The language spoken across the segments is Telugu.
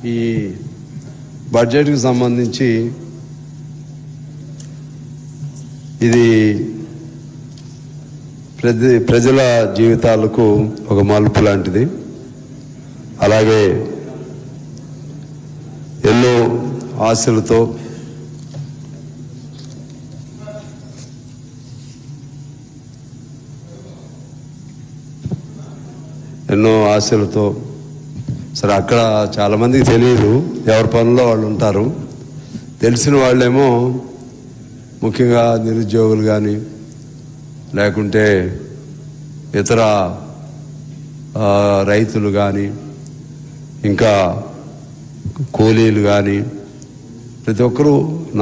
ఈ బడ్జెట్కి సంబంధించి ఇది ప్రజల జీవితాలకు ఒక మలుపు లాంటిది. అలాగే ఎన్నో ఆశలతో సరే అక్కడ చాలామందికి తెలియదు, ఎవరి పనుల్లో వాళ్ళు ఉంటారు. తెలిసిన వాళ్ళేమో ముఖ్యంగా నిరుద్యోగులు కానీ లేకుంటే ఇతర రైతులు కానీ ఇంకా కూలీలు కానీ ప్రతి ఒక్కరూ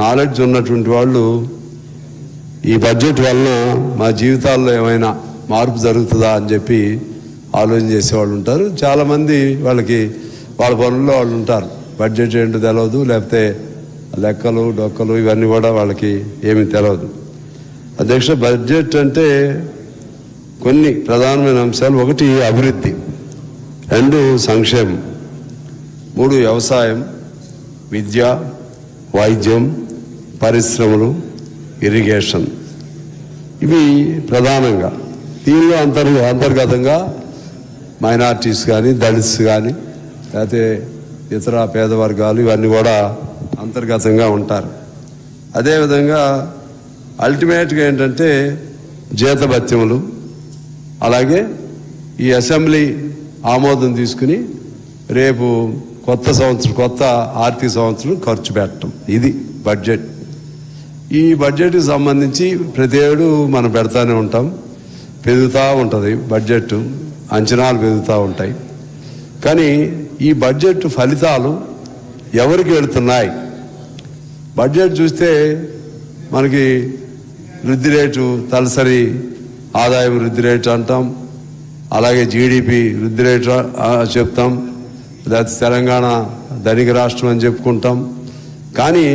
నాలెడ్జ్ ఉన్నటువంటి వాళ్ళు ఈ బడ్జెట్ వలన మా జీవితాల్లో ఏమైనా మార్పు జరుగుతుందా అని చెప్పి ఆలోచన చేసేవాళ్ళు ఉంటారు. చాలామంది వాళ్ళకి వాళ్ళ పనుల్లో వాళ్ళు ఉంటారు, బడ్జెట్ ఏంటో తెలియదు, లేకపోతే లెక్కలు డొక్కలు ఇవన్నీ కూడా వాళ్ళకి ఏమీ తెలియదు. అధ్యక్ష, బడ్జెట్ అంటే కొన్ని ప్రధానమైన అంశాలు: 1 అభివృద్ధి, 2 సంక్షేమం, 3 వ్యవసాయం, విద్య, వైద్యం, పరిశ్రమలు, ఇరిగేషన్. ఇవి ప్రధానంగా. దీనిలో అంతర్గతంగా మైనారిటీస్ కానీ దళిత్స్ కానీ లేకపోతే ఇతర పేద వర్గాలు ఇవన్నీ కూడా అంతర్గతంగా ఉంటారు. అదేవిధంగా అల్టిమేట్గా ఏంటంటే జీతభత్యములు, అలాగే ఈ అసెంబ్లీ ఆమోదం తీసుకుని రేపు కొత్త ఆర్థిక సంవత్సరం ఖర్చు పెట్టడం. ఇది బడ్జెట్. ఈ బడ్జెట్కి సంబంధించి ప్రతి ఏడు మనం పెడతానే ఉంటాం, పెరుగుతూ ఉంటుంది బడ్జెట్, అంచనాలు పెరుగుతూ ఉంటాయి. కానీ ఈ బడ్జెట్ ఫలితాలు ఎవరికి వెళుతున్నాయి? బడ్జెట్ చూస్తే మనకి వృద్ధి రేటు, తలసరి ఆదాయం వృద్ధి రేటు అంటాం, అలాగే జీడిపి వృద్ధి రేటు చెప్తాం, లేకపోతే తెలంగాణ ధనిక రాష్ట్రం అని చెప్పుకుంటాం. కానీ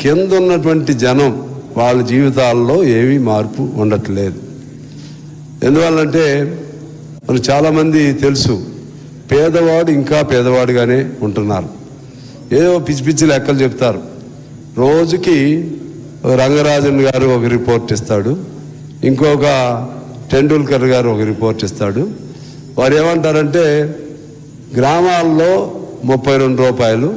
కింద ఉన్నటువంటి జనం వాళ్ళ జీవితాల్లో ఏమీ మార్పు ఉండట్లేదు. ఎందువల్లంటే మనకు చాలామంది తెలుసు, పేదవాడు ఇంకా పేదవాడుగానే ఉంటున్నారు. ఏదో పిచ్చి పిచ్చి లెక్కలు చెప్తారు. రోజుకి రంగరాజన్ గారు ఒక రిపోర్ట్ ఇస్తాడు, ఇంకొక టెండూల్కర్ గారు ఒక రిపోర్ట్ ఇస్తాడు. వారు ఏమంటారంటే గ్రామాల్లో 32 రూపాయలు,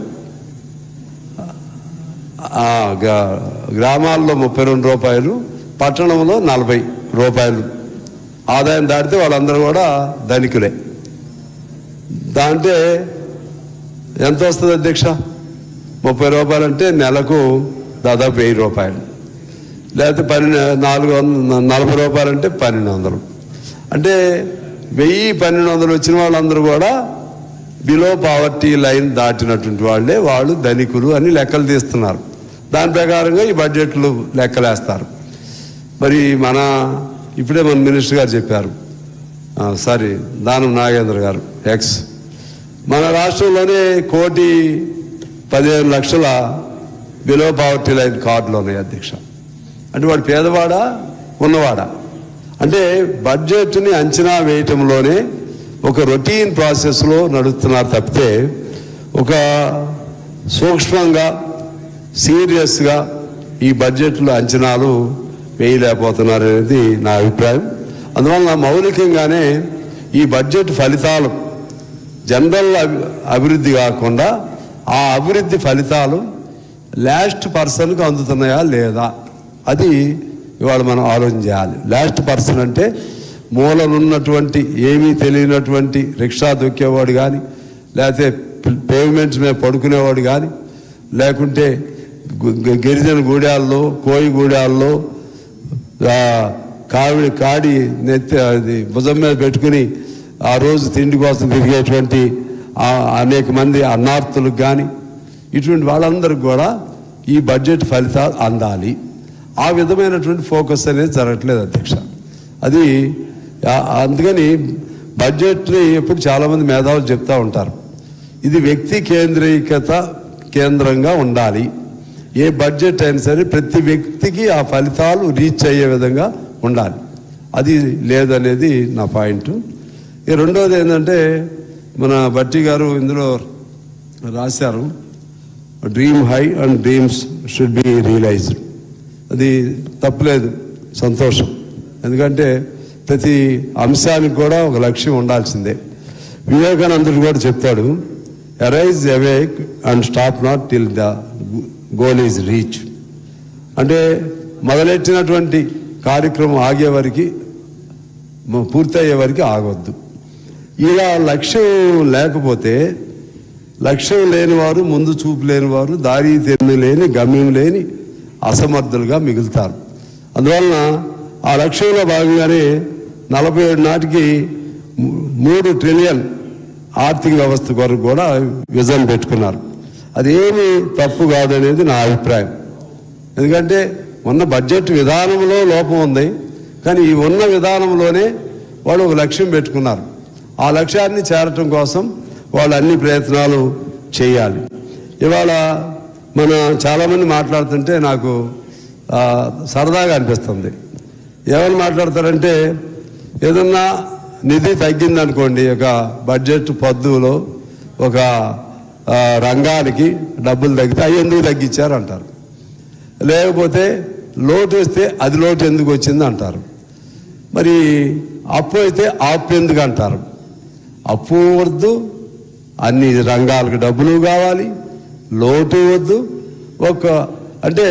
గ్రామాల్లో 32 రూపాయలు, పట్టణంలో 40 రూపాయలు ఆదాయం దాటితే వాళ్ళందరూ కూడా ధనికులే. దాంట్లో ఎంత వస్తుంది అధ్యక్ష? 30 రూపాయలు అంటే నెలకు దాదాపు 1000 రూపాయలు, లేకపోతే 40 రూపాయలు అంటే 1200. అంటే 1000-1200 వచ్చిన వాళ్ళందరూ కూడా బిలో పావర్టీ లైన్ దాటినటువంటి వాళ్ళే వాళ్ళు ధనికులు అని లెక్కలు తీస్తున్నారు. దాని ప్రకారంగా ఈ బడ్జెట్లు లెక్కలేస్తారు. మరి ఇప్పుడే మన మినిస్టర్ గారు చెప్పారు, దానం నాగేంద్ర గారు ఎక్స్, మన రాష్ట్రంలోనే 1,15,00,000 బిలో పావర్టీ లైన్ కార్డులు ఉన్నాయి అధ్యక్ష. అంటే వాడు పేదవాడా ఉన్నవాడా? అంటే బడ్జెట్ని అంచనా వేయటంలోనే ఒక రొటీన్ ప్రాసెస్లో నడుస్తున్నారు తప్పితే ఒక సూక్ష్మంగా సీరియస్గా ఈ బడ్జెట్లో అంచనాలు వేయలేకపోతున్నారు అనేది నా అభిప్రాయం. అందువల్ల మౌలికంగానే ఈ బడ్జెట్ ఫలితాలు జనరల్ అభివృద్ధి కాకుండా ఆ అభివృద్ధి ఫలితాలు లాస్ట్ పర్సన్కి అందుతున్నాయా లేదా, అది ఇవాళ మనం ఆలోచన చేయాలి. లాస్ట్ పర్సన్ అంటే మూలనున్నటువంటి ఏమీ తెలియనటువంటి రిక్షా దొక్కేవాడు కానీ, లేకపోతే పేవ్మెంట్స్ మీద పడుకునేవాడు కానీ, లేకుంటే గిరిజన గూడాల్లో కోయి గూడాల్లో కాడి నెత్తి భుజం మీద పెట్టుకుని ఆ రోజు తిండి కోసం తిరిగేటువంటి అనేక మంది అన్నార్థులకు కానీ ఇటువంటి వాళ్ళందరికీ కూడా ఈ బడ్జెట్ ఫలితాలు అందాలి. ఆ విధమైనటువంటి ఫోకస్ అనేది జరగట్లేదు అధ్యక్ష. అది అందుకని బడ్జెట్ని ఎప్పుడు చాలామంది మేధావులు చెప్తూ ఉంటారు, ఇది వ్యక్తి కేంద్రంగా ఉండాలి. ఏ బడ్జెట్ అయినా సరే ప్రతి వ్యక్తికి ఆ ఫలితాలు రీచ్ అయ్యే విధంగా ఉండాలి. అది లేదనేది నా పాయింట్. రెండోది ఏంటంటే మన భట్టి గారు ఇందులో రాశారు, dream high and dreams should be realized. అది తప్పులేదు, సంతోషం. ఎందుకంటే ప్రతి అంశానికి కూడా ఒక లక్ష్యం ఉండాల్సిందే. వివేకానందుడు కూడా చెప్తాడు, arise awake and stop not till the goal is reach. అంటే మొదలెట్టినటువంటి కార్యక్రమం ఆగే వరకు, పూర్తయ్యే వరకు ఆగొద్దు. ఇలా లక్ష్యం లేకపోతే, లక్ష్యం లేనివారు, ముందు చూపు లేనివారు, దారి తెన్ను లేని, గమ్యం లేని అసమర్థులుగా మిగులుతారు. అందువలన ఆ లక్ష్యంలో భాగంగానే 47 నాటికి 3 ట్రిలియన్ ఆర్థిక వ్యవస్థ కొరకు కూడా విజన్ పెట్టుకున్నారు. అదేమి తప్పు కాదనేది నా అభిప్రాయం. ఎందుకంటే ఉన్న బడ్జెట్ విధానంలో లోపం ఉంది, కానీ ఈ ఉన్న విధానంలోనే వాళ్ళు ఒక లక్ష్యం పెట్టుకున్నారు. ఆ లక్ష్యాన్ని చేరటం కోసం వాళ్ళు అన్ని ప్రయత్నాలు చేయాలి. ఇవాళ మన చాలామంది మాట్లాడుతుంటే నాకు సరదాగా అనిపిస్తుంది. ఏమని మాట్లాడతారంటే, ఏదన్నా నిధి తగ్గిందనుకోండి, ఒక బడ్జెట్ పద్దులో ఒక రంగానికి డబ్బులు తగ్గితే అవి ఎందుకు తగ్గించారు అంటారు. లేకపోతే లోటు వస్తే అది లోటు ఎందుకు వచ్చింది అంటారు. మరి అప్పు అయితే అప్పు ఎందుకు అంటారు. అప్పు వద్దు, అన్ని రంగాలకు డబ్బులు కావాలి, లోటు వద్దు. అంటే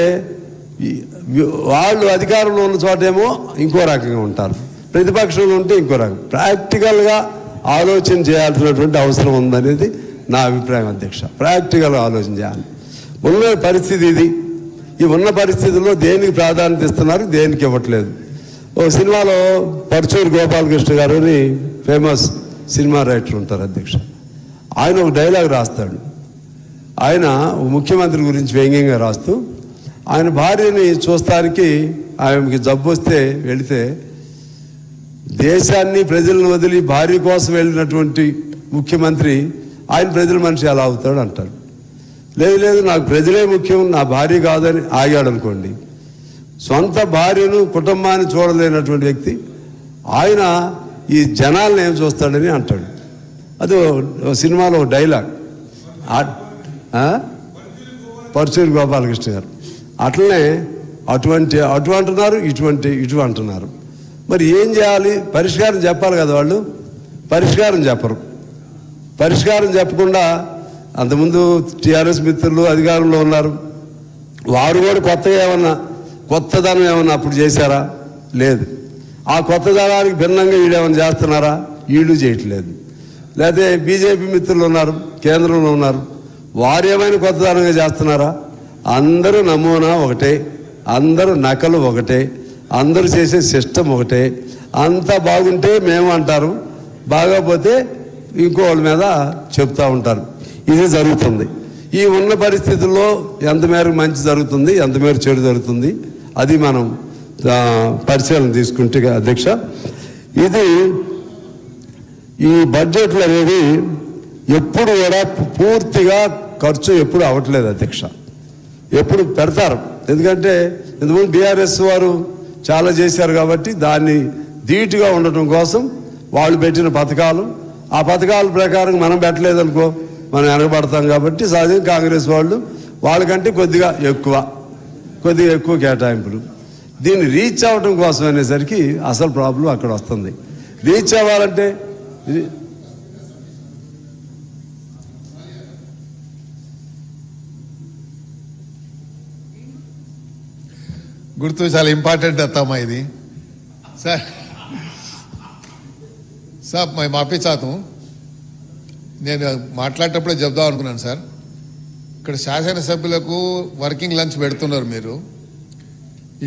వాళ్ళు అధికారంలో ఉన్న చోటేమో ఇంకో రకంగా ఉంటారు, ప్రతిపక్షంలో ఉంటే ఇంకో రకం. ప్రాక్టికల్గా ఆలోచన చేయాల్సినటువంటి అవసరం ఉందనేది నా అభిప్రాయం అధ్యక్ష. ప్రాక్టికల్గా ఆలోచన చేయాలి. ఉన్న పరిస్థితి ఇది. ఈ ఉన్న పరిస్థితుల్లో దేనికి ప్రాధాన్యత ఇస్తున్నారు, దేనికి ఇవ్వట్లేదు. ఓ సినిమాలో పర్చూరు గోపాలకృష్ణ గారు అని ఫేమస్ సినిమా రైటర్ ఉంటారు అధ్యక్ష. ఆయన ఒక డైలాగ్ రాస్తాడు. ఆయన ముఖ్యమంత్రి గురించి వ్యంగ్యంగా రాస్తూ, ఆయన భార్యని చూస్తానికి ఆమెకి జబ్బు వస్తే వెళితే, దేశాన్ని ప్రజలను వదిలి భార్య కోసం వెళ్ళినటువంటి ముఖ్యమంత్రి ఆయన ప్రజల మనిషి ఎలా అవుతాడు అంటాడు. లేదు నాకు ప్రజలే ముఖ్యం, నా భార్య కాదని ఆగాడు అనుకోండి. సొంత భార్యను, కుటుంబాన్ని చూడలేనటువంటి వ్యక్తి ఆయన ఈ జనాలను ఏం చూస్తాడని అంటాడు. అది సినిమాలో డైలాగ్. పర్చూరి గోపాలకృష్ణ గారు అట్లనే అటు అంటున్నారు, ఇటు అంటున్నారు. మరి ఏం చేయాలి? పరిష్కారం చెప్పాలి కదా. వాళ్ళు పరిష్కారం చెప్పరు. పరిష్కారం చెప్పకుండా అంతకుముందు టీఆర్ఎస్ మిత్రులు అధికారంలో ఉన్నారు, వారు కూడా కొత్తదనం ఏమన్నా అప్పుడు చేశారా? లేదు. ఆ కొత్తదనానికి భిన్నంగా వీళ్ళేమన్నా చేస్తున్నారా? వీళ్ళు చేయట్లేదు. లేకపోతే బీజేపీ మిత్రులు ఉన్నారు, కేంద్రంలో ఉన్నారు, వారు ఏమైనా కొత్తదనంగా చేస్తున్నారా? అందరూ నమూనా ఒకటే, అందరూ నకలు ఒకటే, అందరూ చేసే సిస్టమ్ ఒకటే. అంతా బాగుంటే మేము అంటారు, బాగోపోతే ఇంకో వాళ్ళ మీద చెప్తూ ఉంటారు. ఇది జరుగుతుంది. ఈ ఉన్న పరిస్థితుల్లో ఎంత మేరకు మంచి జరుగుతుంది, ఎంత మేరకు చెడు జరుగుతుంది, అది మనం పరిశీలన తీసుకుంటే అధ్యక్ష, ఇది ఈ బడ్జెట్లు అనేది ఎప్పుడు కూడా పూర్తిగా ఖర్చు ఎప్పుడు అవ్వట్లేదు అధ్యక్ష. ఎప్పుడు పెడతారు. ఎందుకంటే ఇంతకుముందు బీఆర్ఎస్ వారు చాలా చేశారు కాబట్టి దాన్ని ధీటుగా ఉండటం కోసం వాళ్ళు పెట్టిన పథకాలు, ఆ పథకాల ప్రకారం మనం పెట్టలేదనుకో మనం వెనకబడతాం. కాబట్టి సహజంగా కాంగ్రెస్ వాళ్ళకంటే కొద్దిగా ఎక్కువ కేటాయింపులు. దీన్ని రీచ్ అవ్వడం కోసం అనేసరికి అసలు ప్రాబ్లం అక్కడ వస్తుంది. రీచ్ అవ్వాలంటే గుర్తు చాలా ఇంపార్టెంట్ అత్తమ్మా ఇది. సార్ మాఫీ చాతు నేను మాట్లాడేటప్పుడే చెప్దాం అనుకున్నాను సార్. ఇక్కడ శాసనసభ్యులకు వర్కింగ్ లంచ్ పెడుతున్నారు మీరు.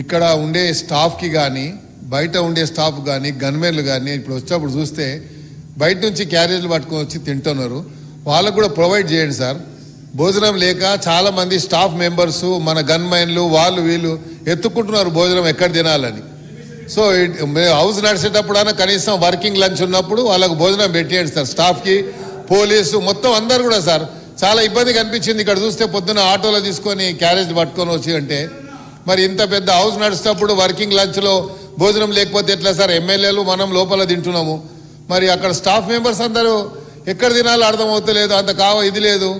ఇక్కడ ఉండే స్టాఫ్కి కానీ, బయట ఉండే స్టాఫ్ కానీ, గన్మెన్లు కానీ ఇప్పుడు వచ్చేప్పుడు చూస్తే బయట నుంచి క్యారేజీలు పట్టుకొని వచ్చి తింటున్నారు. వాళ్ళకు కూడా ప్రొవైడ్ చేయండి సార్. భోజనం లేక చాలామంది స్టాఫ్ మెంబర్స్, మన గన్మెన్లు, వీళ్ళు ఎత్తుకుంటున్నారు భోజనం ఎక్కడ తినాలని. సో హౌస్ నడిచేటప్పుడైనా కనీసం వర్కింగ్ లంచ్ ఉన్నప్పుడు వాళ్ళకు భోజనం పెట్టేయండి సార్. స్టాఫ్కి, పోలీసు, మొత్తం అందరు కూడా సార్. చాలా ఇబ్బంది కనిపించింది ఇక్కడ చూస్తే. పొద్దున్న ఆటోలో తీసుకొని క్యారేజ్ పట్టుకొని వచ్చి అంటే, మరి ఇంత పెద్ద హౌస్ నడిచేటప్పుడు వర్కింగ్ లంచ్లో భోజనం లేకపోతే ఎట్లా సార్? ఎమ్మెల్యేలు మనం లోపల తింటున్నాము, మరి అక్కడ స్టాఫ్ మెంబర్స్ అందరూ ఎక్కడ తినాలో అర్థమవుతలేదు. అంత ఇది లేదు.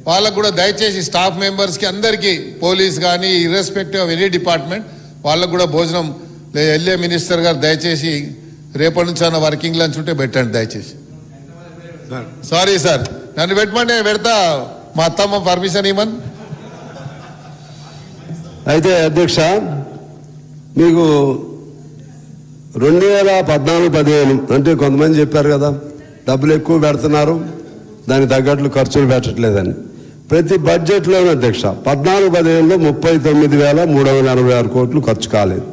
వాళ్ళకు కూడా దయచేసి స్టాఫ్ మెంబర్స్కి అందరికీ పోలీస్ కానీ ఇర్రెస్పెక్టివ్ ఆఫ్ ఎనీ డిపార్ట్మెంట్ వాళ్ళకు కూడా భోజనం ఎల్ఏ మినిస్టర్ గారు దయచేసి రేపటి నుంచి అన్న వర్కింగ్ లంచ్ ఉంటే పెట్టండి దయచేసి. సారీ సార్, నన్ను పెట్టమంటే పెడతా, మా అత్తమ్మ పర్మిషన్ ఇవ్వను. అయితే అధ్యక్ష, మీకు 2014-15 అంటే కొంతమంది చెప్పారు కదా డబ్బులు ఎక్కువ పెడుతున్నారు, దానికి తగ్గట్లు ఖర్చులు పెట్టట్లేదని. ప్రతి బడ్జెట్లోనూ అధ్యక్ష 14-15లో 39,386 కోట్లు ఖర్చు కాలేదు.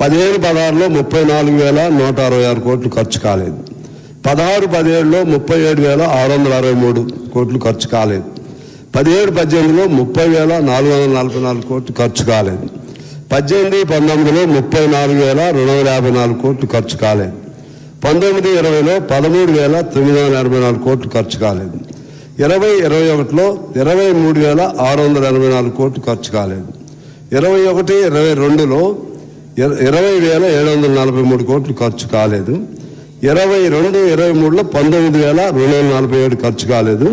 15-16లో 34,166 కోట్లు ఖర్చు కాలేదు. 16-17లో 37,663 కోట్లు ఖర్చు కాలేదు. 17-18లో 30,444 కోట్లు ఖర్చు కాలేదు. 18-19లో 34,254 కోట్లు ఖర్చు కాలేదు. 19-20లో 13,984 కోట్లు ఖర్చు కాలేదు. 20-21లో 23,684 కోట్లు ఖర్చు కాలేదు. 21-22లో 20,743 కోట్లు ఖర్చు కాలేదు. 22-23లో 19,247 ఖర్చు కాలేదు.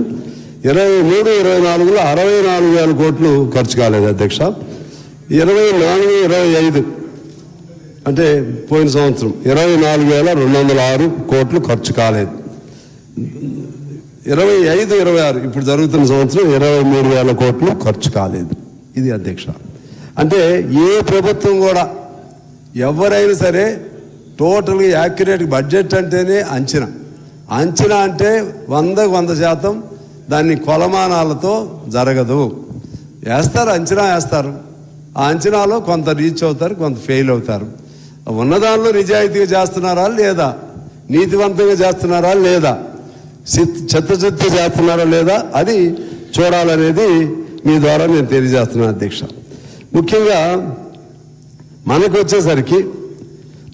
23-24లో 64,000 కోట్లు ఖర్చు కాలేదు అధ్యక్ష. 24-25 అంటే పోయిన సంవత్సరం 24,206 కోట్లు ఖర్చు కాలేదు. 25-26 ఇప్పుడు జరుగుతున్న సంవత్సరం 23,000 కోట్లు ఖర్చు కాలేదు. ఇది అధ్యక్ష. అంటే ఏ ప్రభుత్వం కూడా ఎవరైనా సరే టోటల్గా యాక్యురేట్ బడ్జెట్ అంటేనే అంచనా. అంచనా అంటే 100% దాన్ని కొలమానాలతో జరగదు. వేస్తారు, అంచనా వేస్తారు. ఆ అంచనాలో కొంత రీచ్ అవుతారు, కొంత ఫెయిల్ అవుతారు. ఉన్నదానిలో నిజాయితీగా చేస్తున్నారా లేదా, నీతివంతంగా చేస్తున్నారా లేదా, చిత్తశుద్ధి చేస్తున్నారా లేదా, అది చూడాలనేది మీ ద్వారా నేను తెలియజేస్తున్నాను అధ్యక్ష. ముఖ్యంగా మనకు వచ్చేసరికి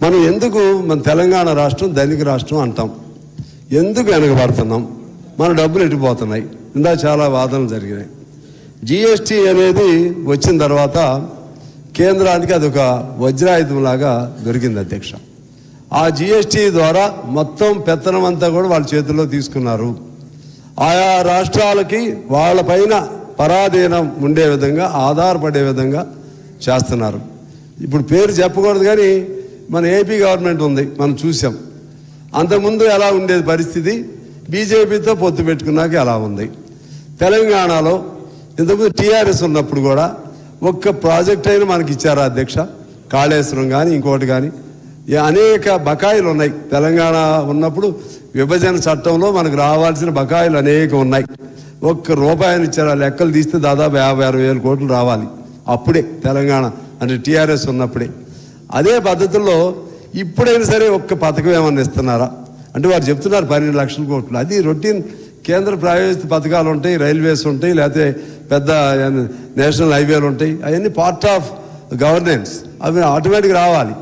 మనం ఎందుకు మన తెలంగాణ రాష్ట్రం ధనిక రాష్ట్రం అంటాం, ఎందుకు వెనకబడుతున్నాం, మన డబ్బులు ఎట్టిపోతున్నాయి. ఇందా చాలా వాదనలు జరిగినాయి. జిఎస్టీ అనేది వచ్చిన తర్వాత కేంద్రానికి అది ఒక వజ్రాయుధంలాగా దొరికింది అధ్యక్ష. ఆ జిఎస్టీ ద్వారా మొత్తం పెత్తనం అంతా కూడా వాళ్ళ చేతుల్లో తీసుకున్నారు. ఆయా రాష్ట్రాలకి వాళ్ళపైన పరాధీనం ఉండే విధంగా, ఆధారపడే విధంగా చేస్తున్నారు. ఇప్పుడు పేరు చెప్పకూడదు కానీ మన ఏపీ గవర్నమెంట్ ఉంది, మనం చూసాం. అంతకుముందు ఎలా ఉండేది పరిస్థితి, బీజేపీతో పొత్తు పెట్టుకున్నాక ఎలా ఉంది. తెలంగాణలో ఇంతకుముందు టీఆర్ఎస్ ఉన్నప్పుడు కూడా ఒక్క ప్రాజెక్ట్ అయినా మనకి ఇచ్చారా అధ్యక్ష? కాళేశ్వరం కానీ ఇంకోటి కానీ అనేక బకాయిలు ఉన్నాయి. తెలంగాణ ఉన్నప్పుడు విభజన చట్టంలో మనకు రావాల్సిన బకాయిలు అనేక ఉన్నాయి. ఒక్క రూపాయలు ఇచ్చారా? లెక్కలు తీస్తే దాదాపు 50-60 కోట్లు రావాలి అప్పుడే, తెలంగాణ అంటే టీఆర్ఎస్ ఉన్నప్పుడే. అదే పద్ధతుల్లో ఇప్పుడైనా సరే ఒక్క పథకం ఏమన్నా ఇస్తున్నారా అంటే వారు చెప్తున్నారు 12 లక్షల కోట్లు. అది రొటీన్ కేంద్ర ప్రాయోజిత పథకాలు ఉంటాయి, రైల్వేస్ ఉంటాయి, లేకపోతే పెద్ద నేషనల్ హైవేలు ఉంటాయి. అవన్నీ పార్ట్ ఆఫ్ గవర్నెన్స్, అవి ఆటోమేటిక్గా రావాలి.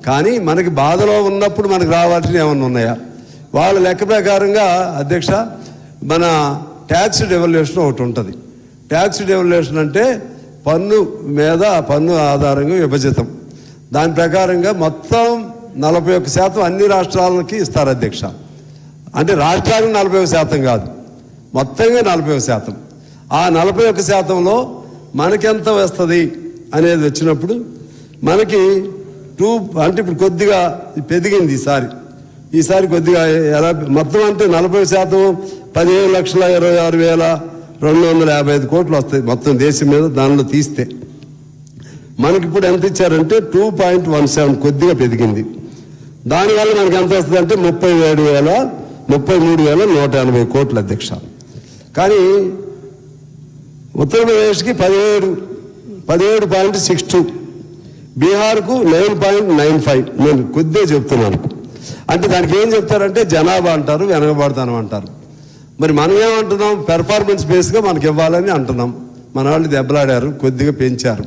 కానీ మనకి బాధలో ఉన్నప్పుడు మనకు రావాల్సినవి ఏమన్నా ఉన్నాయా? వాళ్ళ లెక్క ప్రకారంగా అధ్యక్ష మన ట్యాక్స్ డెవల్యూషన్ ఒకటి ఉంటుంది. ట్యాక్స్ డెవల్యూషన్ అంటే పన్ను మీద పన్ను ఆధారంగా విభజితం. దాని ప్రకారంగా మొత్తం 41% అన్ని రాష్ట్రాలకి ఇస్తారు అధ్యక్ష. అంటే రాష్ట్రానికి 41% కాదు, మొత్తంగా 41%. ఆ 41%లో మనకెంత వస్తుంది అనేది వచ్చినప్పుడు మనకి అంటే ఇప్పుడు కొద్దిగా పెరిగింది ఈసారి కొద్దిగా ఎలా మొత్తం అంటే 40% 15,26,255 కోట్లు వస్తాయి మొత్తం దేశం మీద. దానిలో తీస్తే మనకి ఇప్పుడు ఎంత ఇచ్చారంటే 2.17 కొద్దిగా పెరిగింది. దానివల్ల మనకి ఎంత వస్తుంది అంటే 33,180 కోట్లు అధ్యక్ష. కానీ ఉత్తరప్రదేశ్కి 17.62, బీహార్కు 9.95. నేను కొద్దిగా చెప్తున్నాను. అంటే దానికి ఏం చెప్తారంటే జనాభా అంటారు, వెనకబడతానం అంటారు. మరి మనం ఏమంటున్నాం? పెర్ఫార్మెన్స్ బేస్గా మనకి ఇవ్వాలని అంటున్నాం. మన వాళ్ళు దెబ్బలాడారు, కొద్దిగా పెంచారు.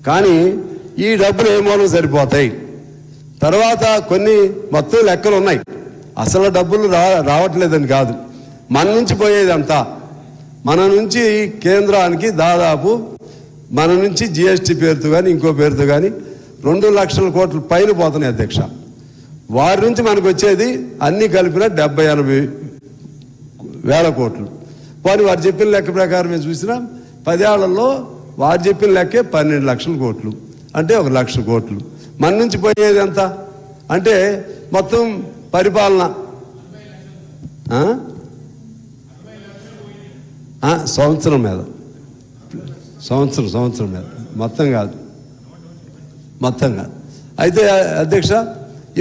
కానీ ఈ డబ్బులు ఏ మూలం సరిపోతాయి? తర్వాత కొన్ని మొత్తం లెక్కలు ఉన్నాయి. అసలు డబ్బులు రావట్లేదని కాదు, మన నుంచి పోయేదంతా. మన నుంచి కేంద్రానికి దాదాపు మన నుంచి జిఎస్టీ పేరుతో కానీ ఇంకో పేరుతో కానీ 2 లక్షల కోట్ల పైన పోతున్నాయి అధ్యక్ష. వారి నుంచి మనకు వచ్చేది అన్ని కలిపిన 70-80 వేల కోట్లు. పోనీ వారు చెప్పిన లెక్క ప్రకారం మేము చూసినా 10 ఏళ్లలో వారు చెప్పిన లెక్కే 12 లక్షల కోట్లు, అంటే 1 లక్ష కోట్లు. మన నుంచి పోయేది ఎంత అంటే మొత్తం పరిపాలన సంవత్సరం మీద మొత్తం కాదు. అయితే అధ్యక్ష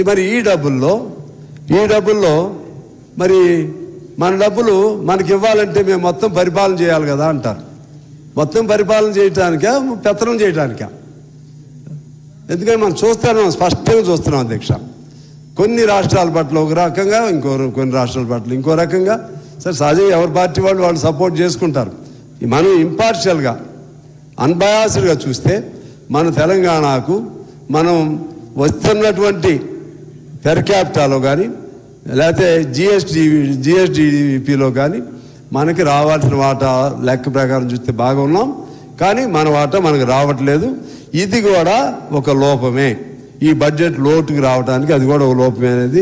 మరి ఈ డబ్బుల్లో మరి మన డబ్బులు మనకి ఇవ్వాలంటే మేము మొత్తం పరిపాలన చేయాలి కదా అంటారు. మొత్తం పరిపాలన చేయటానికా పెత్తనం చేయటానికా? ఎందుకంటే మనం స్పష్టంగా చూస్తున్నాం అధ్యక్ష. కొన్ని రాష్ట్రాల పట్ల ఒక రకంగా, కొన్ని రాష్ట్రాల పట్ల ఇంకో రకంగా. సరే, సహజంగా ఎవరి పార్టీ వాళ్ళు సపోర్ట్ చేసుకుంటారు. మనం ఇంపార్షియల్గా అన్బయాస్డ్గా చూస్తే మన తెలంగాణకు మనం వస్తున్నటువంటి పెర్ క్యాపిటాలో కానీ లేకపోతే జిఎస్డిపిలో కానీ మనకి రావాల్సిన వాటా లెక్క ప్రకారం చూస్తే బాగా ఉన్నాం, కానీ మన వాటా మనకు రావట్లేదు. ఇది కూడా ఒక లోపమే. ఈ బడ్జెట్ లోటుకు రావడానికి అది కూడా ఒక లోపమే అనేది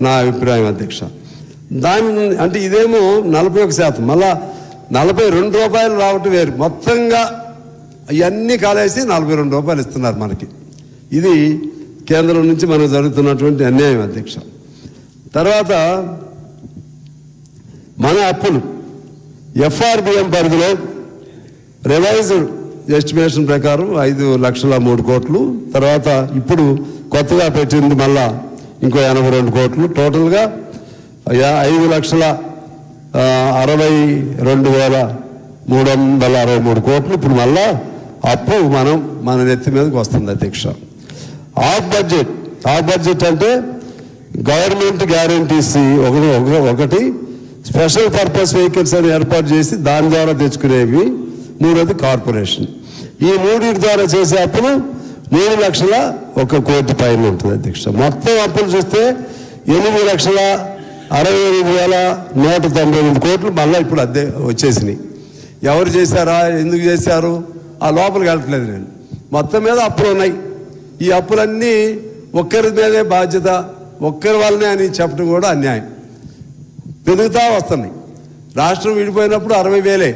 నా అభిప్రాయం అధ్యక్ష. అంటే ఇదేమో 41%, మళ్ళా 42 రూపాయలు రావటం వేరు. మొత్తంగా ఇవన్నీ కాలేసి 42 రూపాయలు ఇస్తున్నారు మనకి. ఇది కేంద్రం నుంచి మనకు జరుగుతున్నటువంటి అన్యాయం అధ్యక్ష. తర్వాత మన అప్పులు ఎఫ్ఆర్బిఎం పరిధిలో రివైజ్డ్ ఎస్టిమేషన్ ప్రకారం 5,03 కోట్లు. తర్వాత ఇప్పుడు కొత్తగా పెట్టింది మళ్ళా ఇంకో 82 కోట్లు. టోటల్గా 5,62,363 కోట్లు ఇప్పుడు మళ్ళా అప్పు మన నెత్తి మీదకి వస్తుంది అధ్యక్ష. ఆఫ్ బడ్జెట్ అంటే గవర్నమెంట్ గ్యారంటీస్ ఒకటి, స్పెషల్ పర్పస్ వెహికల్స్ అని ఏర్పాటు చేసి దాని ద్వారా తెచ్చుకునేవి, 3వది కార్పొరేషన్. ఈ 3 ద్వారా చేసే అప్పులు 3,01 కోటి పైన ఉంటుంది అధ్యక్ష. మొత్తం అప్పులు చూస్తే 8,68,198 కోట్లు మళ్ళీ ఇప్పుడు అద్దె వచ్చేసినాయి. ఎవరు చేశారా, ఎందుకు చేశారు, ఆ లోపలికి వెళ్ళట్లేదు నేను. మొత్తం మీద అప్పులు ఉన్నాయి. ఈ అప్పులన్నీ ఒక్కరి మీదే బాధ్యత, ఒక్కరి వల్లనే అని చెప్పడం కూడా అన్యాయం. పెరుగుతా వస్తున్నాయి. రాష్ట్రం విడిపోయినప్పుడు 60,000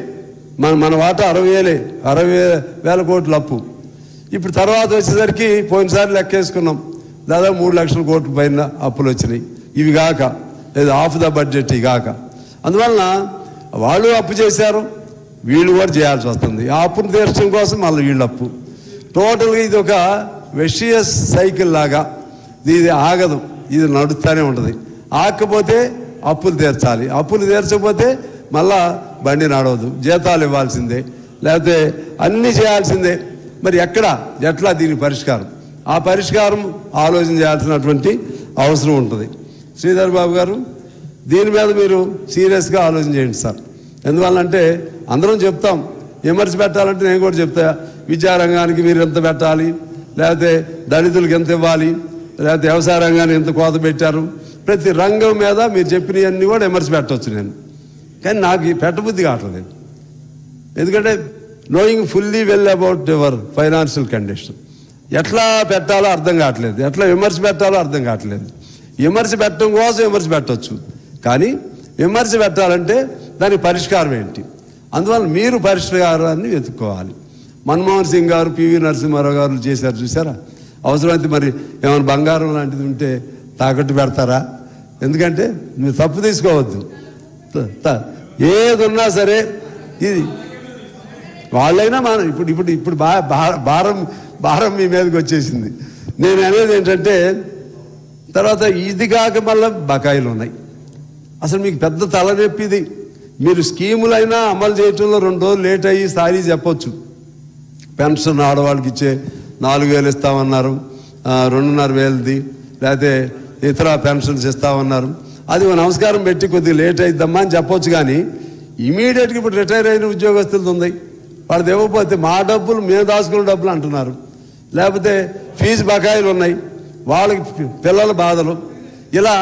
మన వాటా 60,000 కోట్ల అప్పు. ఇప్పుడు తర్వాత వచ్చేసరికి పోయినసారి లెక్కేసుకున్నాం దాదాపు 3 లక్షల కోట్ల పైన అప్పులు వచ్చినాయి. ఇవి కాక లేదా ఆఫ్ ద బడ్జెట్ ఇవి కాక, అందువలన వాళ్ళు అప్పు చేశారు, వీళ్ళు కూడా చేయాల్సి వస్తుంది. ఆ అప్పును తీర్చడం కోసం మళ్ళీ వీళ్ళు అప్పు. టోటల్గా ఇది ఒక వెషియస్ సైకిల్ లాగా, ఇది ఆగదు, ఇది నడుస్తూనే ఉంటుంది. ఆగకపోతే అప్పులు తీర్చాలి, అప్పులు తీర్చకపోతే మళ్ళా బండి నడవదు, జీతాలు ఇవ్వాల్సిందే, లేకపోతే అన్నీ చేయాల్సిందే. మరి ఎట్లా దీని పరిష్కారం? ఆ పరిష్కారం ఆలోచన చేయాల్సినటువంటి అవసరం ఉంటుంది. శ్రీధర్ బాబు గారు, దీని మీద మీరు సీరియస్గా ఆలోచన చేయండి సార్. ఎందువల్లంటే అందరం చెప్తాం, విమర్శ పెట్టాలంటే నేను కూడా చెప్తా, విద్యారంగానికి మీరు ఎంత పెట్టాలి, లేకపోతే దళితులకు ఎంత ఇవ్వాలి, లేకపోతే వ్యవసాయ రంగాన్ని ఎంత కోత పెట్టారు, ప్రతి రంగం మీద మీరు చెప్పినవన్నీ కూడా విమర్శ పెట్టవచ్చు నేను. కానీ నాకు పెట్టబుద్ధి కావట్లేదు. ఎందుకంటే knowing fully well about your financial condition, ఎట్లా పెట్టాలో అర్థం కావట్లేదు, ఎట్లా విమర్శ పెట్టాలో అర్థం కావట్లేదు. విమర్శ పెట్టడం కోసం విమర్శ పెట్టవచ్చు, కానీ విమర్శ పెట్టాలంటే దానికి పరిష్కారం ఏంటి? అందువల్ల మీరు పరిష్కారాన్ని వెతుక్కోవాలి. మన్మోహన్ సింగ్ గారు, పివి నరసింహారావు గారు చేశారు చూసారా. అవసరమైతే మరి ఏమైనా బంగారం లాంటిది ఉంటే తాకట్టు పెడతారా? ఎందుకంటే మీరు తప్పు తీసుకోవద్దు, ఏదున్నా సరే ఇది వాళ్ళైనా మనం ఇప్పుడు భారం మీ మీదకి వచ్చేసింది. నేను అనేది ఏంటంటే, తర్వాత ఇది కాక మళ్ళీ బకాయిలు ఉన్నాయి. అసలు మీకు పెద్ద తలనొప్పి ఇది. మీరు స్కీములైనా అమలు చేయటంలో 2 రోజులు లేట్ అయ్యి సారీ చెప్పొచ్చు. పెన్షన్ ఆడవాళ్ళకి ఇచ్చే 4,000 ఇస్తామన్నారు, 2,500ది, లేకపోతే ఇతర పెన్షన్స్ ఇస్తామన్నారు. అది నమస్కారం పెట్టి కొద్దిగా లేట్ అయిద్దమ్మా అని చెప్పొచ్చు. కానీ ఇమీడియట్గా ఇప్పుడు రిటైర్ అయిన ఉద్యోగస్తులది ఉంది, వాళ్ళది ఇవ్వకపోతే మా డబ్బులు మేము దాచుకున్న డబ్బులు అంటున్నారు. లేకపోతే ఫీజు బకాయిలు ఉన్నాయి, వాళ్ళకి పిల్లల బాధలు. ఇలా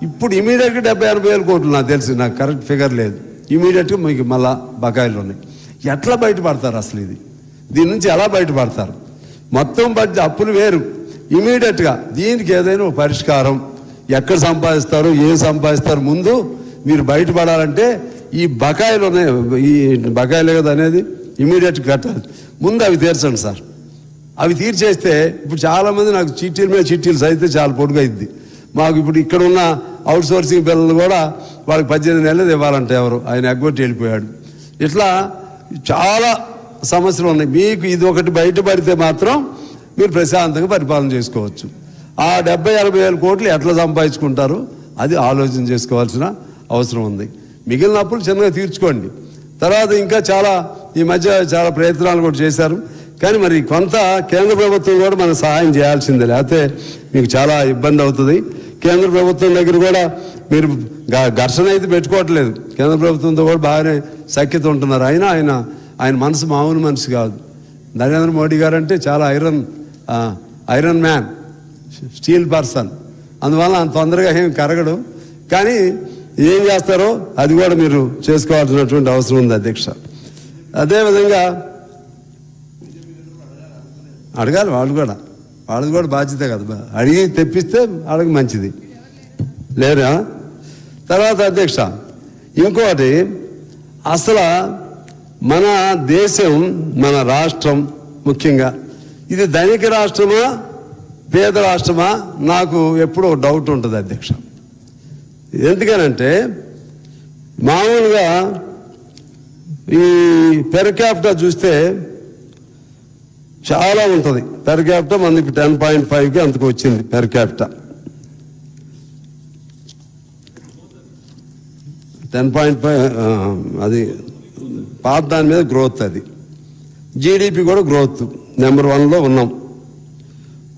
ఇప్పుడు ఇమీడియట్గా 70,000-80,000 కోట్లు నాకు తెలిసి, నాకు కరెక్ట్ ఫిగర్ లేదు. ఇమీడియట్గా మీకు మళ్ళా బకాయిలు ఉన్నాయి. ఎట్లా బయటపడతారు అసలు? దీని నుంచి ఎలా బయటపడతారు? మొత్తం బడ్జెట్ అప్పులు వేరు. ఇమీడియట్గా దీనికి ఏదైనా ఒక పరిష్కారం, ఎక్కడ సంపాదిస్తారు, ఏం సంపాదిస్తారు, ముందు మీరు బయటపడాలంటే ఈ బకాయిలు ఉన్నాయి, ఈ బకాయిలే కదా అనేది ఇమీడియట్గా కట్టాలి. ముందు అవి తీర్చండి సార్. అవి తీర్చేస్తే ఇప్పుడు చాలామంది నాకు చీటీల మీద చీటీలు అయితే చాలా పొడుగు అయింది. మాకు ఇప్పుడు ఇక్కడ ఉన్న అవుట్ సోర్సింగ్ పిల్లలు కూడా వాళ్ళకి 18 నెలలు ఇవ్వాలంటే ఎవరు ఆయన ఎగ్గొట్టి వెళ్ళిపోయాడు. ఇట్లా చాలా సమస్యలు ఉన్నాయి. మీకు ఇది ఒకటి బయటపడితే మాత్రం మీరు ప్రశాంతంగా పరిపాలన చేసుకోవచ్చు. ఆ 70-80 వేల కోట్లు ఎట్లా సంపాదించుకుంటారు అది ఆలోచన చేసుకోవాల్సిన అవసరం ఉంది. మిగిలిన అప్పులు చిన్నగా తీర్చుకోండి. తర్వాత ఇంకా చాలా ఈ మధ్య చాలా ప్రయత్నాలు కూడా చేశారు. కానీ మరి కొంత కేంద్ర ప్రభుత్వం కూడా మనకు సహాయం చేయాల్సిందే, లేకపోతే మీకు చాలా ఇబ్బంది అవుతుంది. కేంద్ర ప్రభుత్వం దగ్గర కూడా మీరు ఘర్షణ అయితే పెట్టుకోవట్లేదు. కేంద్ర ప్రభుత్వంతో కూడా బాగానే సఖ్యత ఉంటున్నారు. అయినా ఆయన మనసు మామూలు మనసు కాదు. నరేంద్ర మోడీ గారు అంటే చాలా ఐరన్ మ్యాన్, స్టీల్ పర్సన్. అందువల్ల అంత తొందరగా ఏం కరగడు. కానీ ఏం చేస్తారో అది కూడా మీరు చేసుకోవాల్సినటువంటి అవసరం ఉంది అధ్యక్ష. అదేవిధంగా అడగాలి, వాళ్ళది కూడా బాధ్యత కదా. అడిగి తెప్పిస్తే వాళ్ళకి మంచిది లేరా. తర్వాత అధ్యక్ష ఇంకోటి, అసలు మన దేశం, మన రాష్ట్రం ముఖ్యంగా ఇది ధనిక రాష్ట్రమా పేద రాష్ట్రమా నాకు ఎప్పుడూ డౌట్ ఉంటుంది అధ్యక్ష. ఎందుకనంటే మామూలుగా ఈ పెర్ క్యాపిటల్ చూస్తే చాలా ఉంటుంది. పెర్ క్యాపిటల్ మనకి 10.5కి అంతకు వచ్చింది పెర్ క్యాపిటల్. 10.5 అది పాత దాని మీద గ్రోత్. అది జీడిపి కూడా గ్రోత్ నెంబర్ 1లో ఉన్నాం.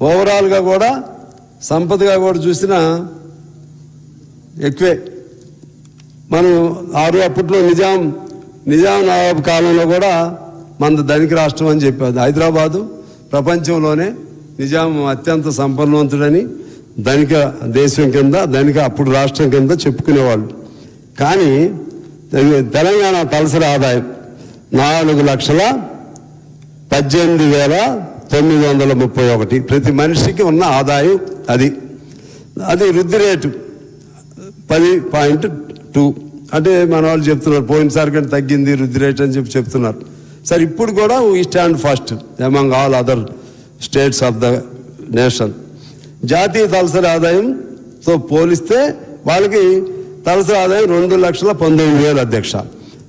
ఓవరాల్గా కూడా సంపదగా కూడా చూసినా ఎక్కువే. మనం అప్పట్లో నిజాం నవాబ్ కాలంలో కూడా మన ధనిక రాష్ట్రం అని చెప్పారు. హైదరాబాదు ప్రపంచంలోనే నిజాం అత్యంత సంపన్నవంతుడని ధనిక దేశం కింద, ధనిక అప్పుడు రాష్ట్రం కింద చెప్పుకునేవాళ్ళు. కానీ తెలంగాణ తలసరి ఆదాయం 4,18,931 ప్రతి మనిషికి ఉన్న ఆదాయం. అది వృద్ధి రేటు 10.2. అంటే మన వాళ్ళు చెప్తున్నారు పోయినసారి కంటే తగ్గింది వృద్ధి రేట్ అని చెప్తున్నారు. సరే ఇప్పుడు కూడా we stand first among all other states of the nation. జాతీయ తలసరి ఆదాయంతో పోలిస్తే వాళ్ళకి తలసరి ఆదాయం 2,19,000 అధ్యక్ష.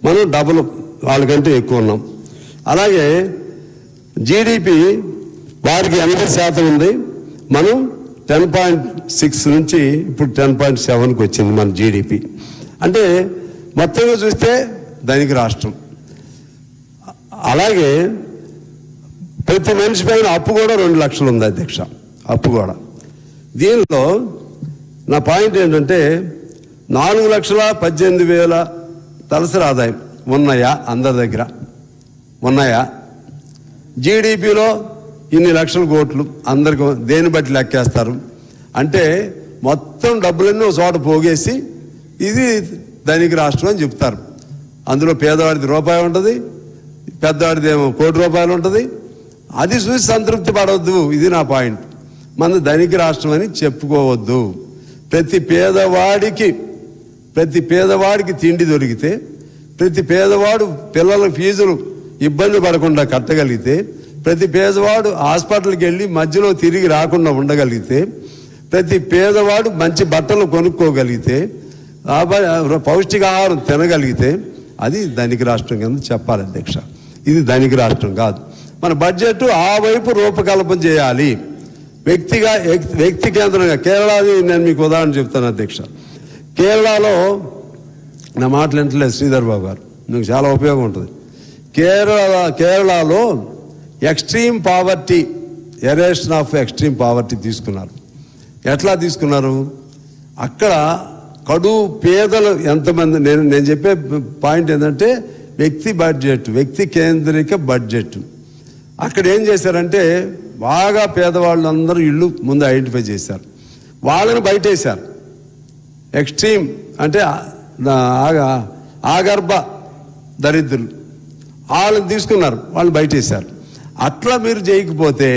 మనం డబుల్ వాళ్ళకంటే ఎక్కువ ఉన్నాం. అలాగే జీడిపి వారికి 80% ఉంది. మనం 10.6 నుంచి ఇప్పుడు 10.7కి వచ్చింది మన జీడిపి. అంటే మొత్తంగా చూస్తే ధనిక రాష్ట్రం. అలాగే ప్రతి మనిషి పైన అప్పు కూడా 2 లక్షలు ఉంది అధ్యక్ష. అప్పు కూడా. దీనిలో నా పాయింట్ ఏంటంటే 4,18,000 తలసరి ఆదాయం ఉన్నాయా? అందరి దగ్గర ఉన్నాయా? జీడిపిలో ఇన్ని లక్షల కోట్లు అందరికి దేని బట్టి లెక్కేస్తారు అంటే మొత్తం డబ్బులన్నీ చోట పోగేసి ఇది ధనిక రాష్ట్రం అని చెప్తారు. అందులో పేదవాడిది రూపాయి ఉంటుంది, పెద్దవాడిది ఏమో ₹1,00,00,000 ఉంటుంది. అది చూసి సంతృప్తి పడవద్దు. ఇది నా పాయింట్. మన ధనిక రాష్ట్రం అని చెప్పుకోవద్దు. ప్రతి పేదవాడికి తిండి దొరికితే, ప్రతి పేదవాడు పిల్లల ఫీజులు ఇబ్బంది పడకుండా కట్టగలిగితే, ప్రతి పేదవాడు హాస్పిటల్కి వెళ్ళి మధ్యలో తిరిగి రాకుండా ఉండగలిగితే, ప్రతి పేదవాడు మంచి బట్టలు కొనుక్కోగలిగితే, పౌష్టికాహారం తినగలిగితే అది ధనిక రాష్ట్రం కింద చెప్పాలి అధ్యక్ష. ఇది ధనిక రాష్ట్రం కాదు. మన బడ్జెట్ ఆ వైపు రూపకల్పన చేయాలి. వ్యక్తి కేంద్రంగా. కేరళది నేను మీకు ఉదాహరణ చెప్తాను అధ్యక్ష. కేరళలో నా మాటలు వింటలేదు శ్రీధర్ బాబు గారు, మీకు చాలా ఉపయోగం ఉంటుంది. కేరళలో extreme poverty, aeration of extreme poverty తీసుకున్నారు. ఎట్లా తీసుకున్నారు? అక్కడ కడు పేదలు ఎంతమంది, నేను చెప్పే పాయింట్ ఏంటంటే వ్యక్తి కేంద్రిక బడ్జెట్. అక్కడ ఏం చేశారంటే బాగా పేదవాళ్ళు అందరూ ఇళ్ళు ముందు ఐడెంటిఫై చేశారు, వాళ్ళని బయటేశారు. ఎక్స్ట్రీమ్ అంటే ఆగర్భ దరిద్రులు వాళ్ళని తీసుకున్నారు, వాళ్ళని బయటేశారు. అట్లా మీరు చేయకపోతే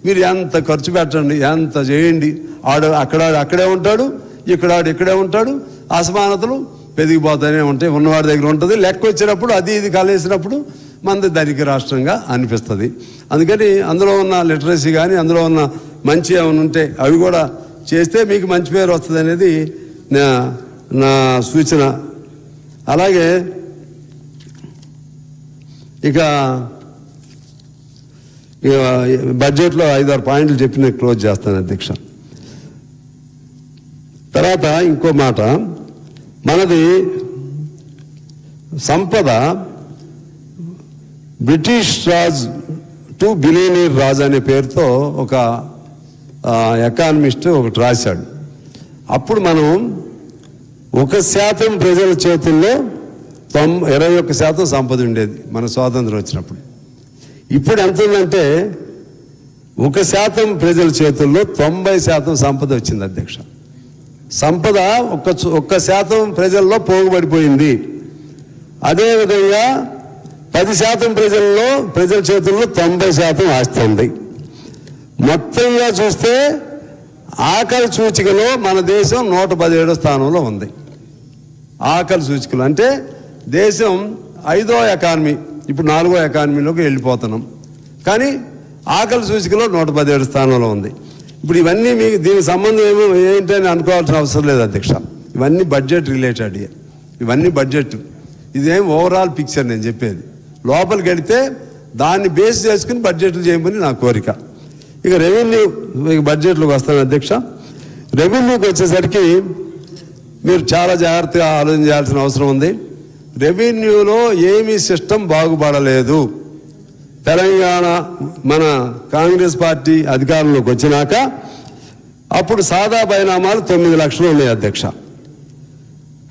మీరు ఎంత ఖర్చు పెట్టండి, ఎంత చేయండి, అక్కడే ఉంటాడు, ఇక్కడే ఉంటాడు, అసమానతలు పెరిగిపోతూనే ఉంటాయి. ఉన్నవాడి దగ్గర ఉంటుంది, లెక్క వచ్చినప్పుడు అది ఇది కలిసినప్పుడు మనది ధనిక రాష్ట్రంగా అనిపిస్తుంది. అందుకని అందులో ఉన్న లిటరసీ కానీ అందులో ఉన్న మంచి ఏమైనా ఉంటే అవి కూడా చేస్తే మీకు మంచి పేరు వస్తుంది అనేది నా సూచన. అలాగే ఇక బడ్జెట్లో 5-6 పాయింట్లు చెప్పి నేను క్లోజ్ చేస్తాను అధ్యక్ష. తర్వాత ఇంకో మాట, మనది సంపద British Raj to billionaire Raj అనే పేరుతో ఒక ఎకానమిస్ట్ ఒకటి రాశాడు. అప్పుడు మనం 1% ప్రజల చేతుల్లో 21% సంపద ఉండేది మన స్వాతంత్రం వచ్చినప్పుడు. ఇప్పుడు ఎంత ఉందంటే 1% ప్రజల చేతుల్లో 90% సంపద వచ్చింది అధ్యక్ష. సంపద 1% ప్రజల్లో పోగుబడిపోయింది. అదేవిధంగా 10% ప్రజల చేతుల్లో 90% ఆస్తి ఉంది. మొత్తంగా చూస్తే ఆకలి సూచికలో మన దేశం 117వ స్థానంలో ఉంది. ఆకలి సూచికలు అంటే దేశం 5వ ఎకానమీ, ఇప్పుడు 4వ ఎకానమీలోకి వెళ్ళిపోతున్నాం. కానీ ఆకలి సూచికలో 117వ స్థానంలో ఉంది. ఇప్పుడు ఇవన్నీ మీకు దీనికి సంబంధం ఏంటని అనుకోవాల్సిన అవసరం లేదు అధ్యక్ష. ఇవన్నీ బడ్జెట్ రిలేటెడ్, ఇవన్నీ బడ్జెట్. ఇదేం ఓవరాల్ పిక్చర్ నేను చెప్పేది. లోపలికి వెళితే దాన్ని బేస్ చేసుకుని బడ్జెట్లు చేయమని నా కోరిక. ఇక రెవెన్యూ బడ్జెట్లోకి వస్తాను అధ్యక్ష. రెవెన్యూకి వచ్చేసరికి మీరు చాలా జాగ్రత్తగా ఆలోచన చేయాల్సిన అవసరం ఉంది. రెవెన్యూలో ఏమీ సిస్టమ్ బాగుపడలేదు. తెలంగాణ మన కాంగ్రెస్ పార్టీ అధికారంలోకి వచ్చినాక అప్పుడు సాదా బైనామాలు 9 లక్షలు ఉన్నాయి అధ్యక్ష.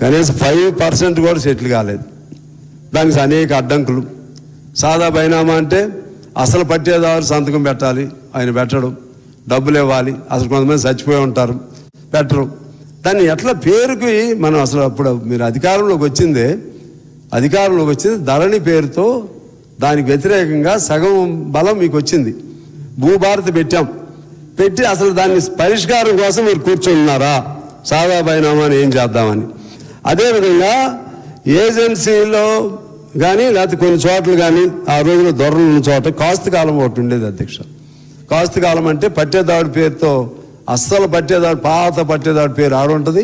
కనీసం 5% కూడా సెటిల్ కాలేదు. దానికి అనేక అడ్డంకులు. సాదా బైనామా అంటే అసలు పట్టేదారు సంతకం పెట్టాలి, ఆయన పెట్టడం, డబ్బులు ఇవ్వాలి. అసలు కొంతమంది చచ్చిపోయి ఉంటారు, పెట్టరు. దాన్ని ఎట్లా పేరుకి మనం అసలు అప్పుడు మీరు అధికారంలోకి వచ్చింది ధరణి పేరుతో దానికి వ్యతిరేకంగా సగం బలం మీకు వచ్చింది. భూభారతి పెట్టి అసలు దాన్ని పరిష్కారం కోసం మీరు కూర్చున్నారా? సాదా బైనామాని ఏం చేద్దామని. అదేవిధంగా ఏజెన్సీలో కానీ లేకపోతే కొన్ని చోట్ల కానీ ఆ రోజుల్లో దొరలు ఉన్న చోట కాస్తు కాలం ఒకటి ఉండేది అధ్యక్ష. కాస్తు కాలం అంటే పట్టేదాడు పేరుతో అస్సలు పట్టేదాడు, పాత పట్టేదాడు పేరు ఆడ ఉంటుంది.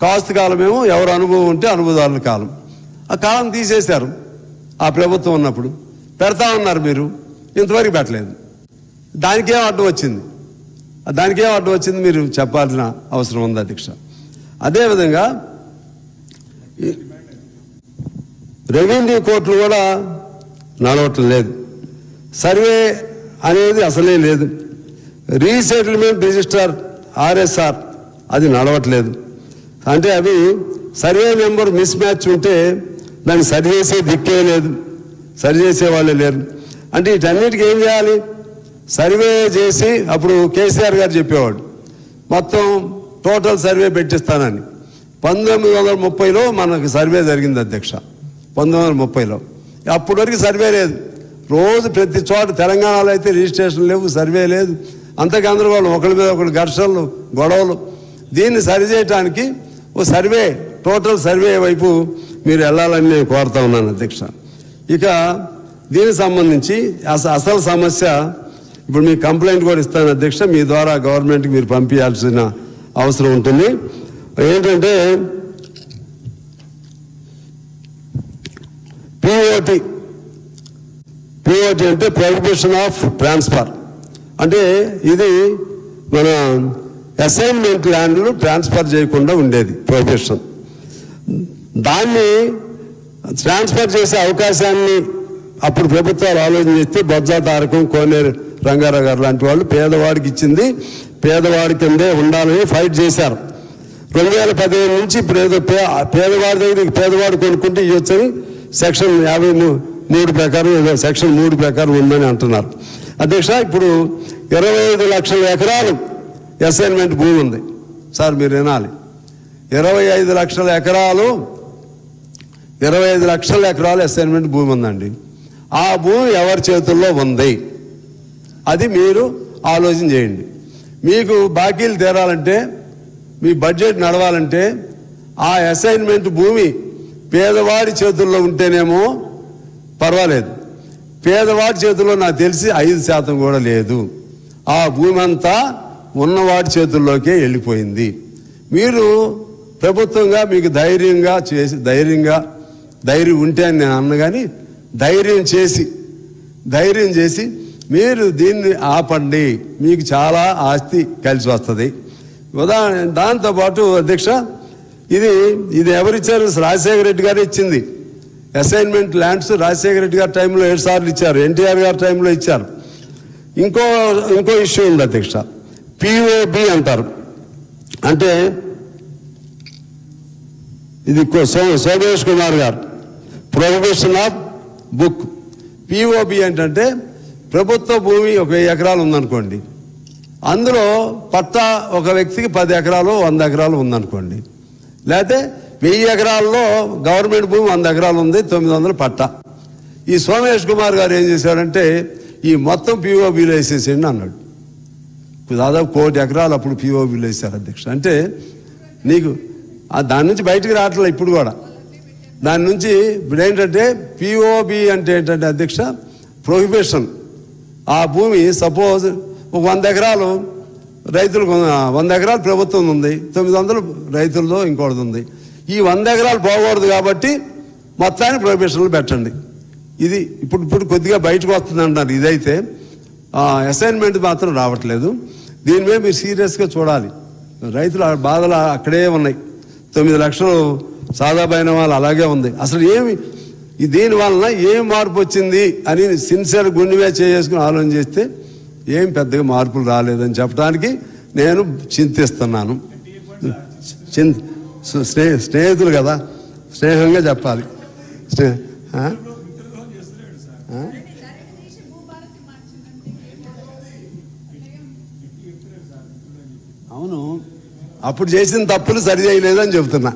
కాస్తు కాలం ఏమో ఎవరు అనుభవం ఉంటే అనుభవదారుల కాలం. ఆ కాలం తీసేశారు ఆ ప్రభుత్వం ఉన్నప్పుడు. పెడతా ఉన్నారు, మీరు ఇంతవరకు పెట్టలేదు. దానికేం అడ్డం వచ్చింది మీరు చెప్పాల్సిన అవసరం ఉంది అధ్యక్ష. అదేవిధంగా రెవెన్యూ కోర్టులు కూడా నడవటం లేదు. సర్వే అనేది అసలే లేదు. రీసెటిల్మెంట్ రిజిస్టర్ RSR అది నడవట్లేదు. అంటే అవి సర్వే నెంబర్ మిస్ మ్యాచ్ ఉంటే దాన్ని సరిచేసే దిక్కే లేదు, సరిచేసే వాళ్ళే లేరు. అంటే వీటన్నిటికీ ఏం చేయాలి? సర్వే చేసి అప్పుడు కేసీఆర్ గారు చెప్పేవాడు మొత్తం టోటల్ సర్వే పెట్టిస్తానని. 1930లో మనకు సర్వే జరిగింది అధ్యక్ష. 1930లో అప్పటి వరకు సర్వే లేదు. రోజు ప్రతి చోట తెలంగాణలో అయితే రిజిస్ట్రేషన్ లేవు, సర్వే లేదు. అంత గందరగోళం, ఒకరి మీద ఒకరి ఘర్షణలు, గొడవలు. దీన్ని సరిచేయటానికి ఓ సర్వే, టోటల్ సర్వే వైపు మీరు వెళ్ళాలని నేను కోరుతా ఉన్నాను అధ్యక్ష. ఇక దీనికి సంబంధించి అసలు సమస్య ఇప్పుడు మీ కంప్లైంట్ కూడా ఇస్తాను అధ్యక్ష. మీ ద్వారా గవర్నమెంట్కి మీరు పంపించాల్సిన అవసరం ఉంటుంది. ఏంటంటే POT అంటే ప్రొహిబిషన్ ఆఫ్ ట్రాన్స్ఫర్. అంటే ఇది మన అసైన్మెంట్ ల్యాండ్లు ట్రాన్స్ఫర్ చేయకుండా ఉండేది ప్రొహిబిషన్. దాన్ని ట్రాన్స్ఫర్ చేసే అవకాశాన్ని అప్పుడు ప్రభుత్వాలు ఆలోచన చేస్తే బొజ్జా తారకం, కోనేరు రంగారావు గారు లాంటి వాళ్ళు పేదవాడికి ఇచ్చింది, పేదవాడి కిందే ఉండాలని ఫైట్ చేశారు. 2015 నుంచి ఇప్పుడు ఏదో పేదవాడి దగ్గర పేదవాడు కొనుక్కుంటే ఇవ్వచ్చని సెక్షన్ 53 ప్రకారం సెక్షన్ 3 ప్రకారం ఉందని అంటున్నారు అధ్యక్ష. ఇప్పుడు 25 లక్షల ఎకరాలు అసైన్మెంట్ భూమి ఉంది సార్, మీరు వినాలి. 25 లక్షల ఎకరాలు అసైన్మెంట్ భూమి ఉందండి. ఆ భూమి ఎవరి చేతుల్లో ఉంది అది మీరు ఆలోచన చేయండి. మీకు బాకీలు తీరాలంటే, మీ బడ్జెట్ నడవాలంటే ఆ అసైన్మెంట్ భూమి పేదవాడి చేతుల్లో ఉంటేనేమో పర్వాలేదు, పేదవాడి చేతుల్లో నాకు తెలిసి 5% కూడా లేదు. ఆ భూమి అంతా ఉన్నవాడి చేతుల్లోకే వెళ్ళిపోయింది. మీరు ప్రభుత్వంగా మీకు ధైర్యంగా చేసి ధైర్యం ఉంటే అని నేను అన్న, కానీ ధైర్యం చేసి మీరు దీన్ని ఆపండి, మీకు చాలా ఆస్తి కలిసి వస్తుంది. ఉదాహరణ దాంతోపాటు అధ్యక్ష, ఇది ఎవరిచ్చారు? రాజశేఖర రెడ్డి గారు ఇచ్చింది. అసైన్మెంట్ ల్యాండ్స్ రాజశేఖర రెడ్డి గారి టైంలో 7 సార్లు ఇచ్చారు, ఎన్టీఆర్ గారి టైంలో ఇచ్చారు. ఇంకో ఇష్యూ ఉంది అధ్యక్ష, పిఓబి అంటారు. అంటే ఇది సోమేష్ కుమార్ గారు ప్రొహిబిషన్ ఆఫ్ బుక్. పిఓబి ఏంటంటే ప్రభుత్వ భూమి 1,000 ఎకరాలు ఉందనుకోండి, అందులో పట్టా ఒక వ్యక్తికి 10 ఎకరాలు 100 ఎకరాలు ఉందనుకోండి, లేకపోతే 1000 ఎకరాల్లో గవర్నమెంట్ భూమి 100 ఎకరాలు ఉంది, 900 పట్టా. ఈ సోమేష్ కుమార్ గారు ఏం చేశాడంటే ఈ మొత్తం పిఓబిలో వేసేసేయండి అన్నాడు. దాదాపు 1 కోటి ఎకరాలు అప్పుడు పిఓబిలో వేశారు అధ్యక్ష. అంటే నీకు దాని నుంచి బయటికి రావట్లేదు ఇప్పుడు కూడా. దాని నుంచి ఇప్పుడు ఏంటంటే పిఓబి అంటే ఏంటంటే అధ్యక్ష ప్రొహిబిషన్. ఆ భూమి సపోజ్ ఒక 100 ఎకరాలు రైతులకు, 100 ఎకరాలు ప్రభుత్వం ఉంది, 900 రైతులతో ఇంకోటిది ఉంది. ఈ 100 ఎకరాలు పోకూడదు కాబట్టి మొత్తాన్ని ప్రొహిబిషన్లు పెట్టండి. ఇది ఇప్పుడు కొద్దిగా బయటకు వస్తుంది అంటున్నారు. ఇదైతే అసైన్మెంట్ మాత్రం రావట్లేదు. దీని మీద మీరు సీరియస్గా చూడాలి. రైతుల బాధలు అక్కడే ఉన్నాయి. 9 లక్షలు సాదాబైన వాళ్ళు అలాగే ఉంది. అసలు దీని వలన ఏం మార్పు వచ్చింది అని సిన్సియర్ గుండెమే చేసుకుని ఆలోచన చేస్తే ఏం పెద్దగా మార్పులు రాలేదని చెప్పడానికి నేను చింతిస్తున్నాను. స్నేహితులు కదా, స్నేహంగా చెప్పాలి. అవును, అప్పుడు చేసిన తప్పులు సరి చేయలేదని చెబుతున్నా.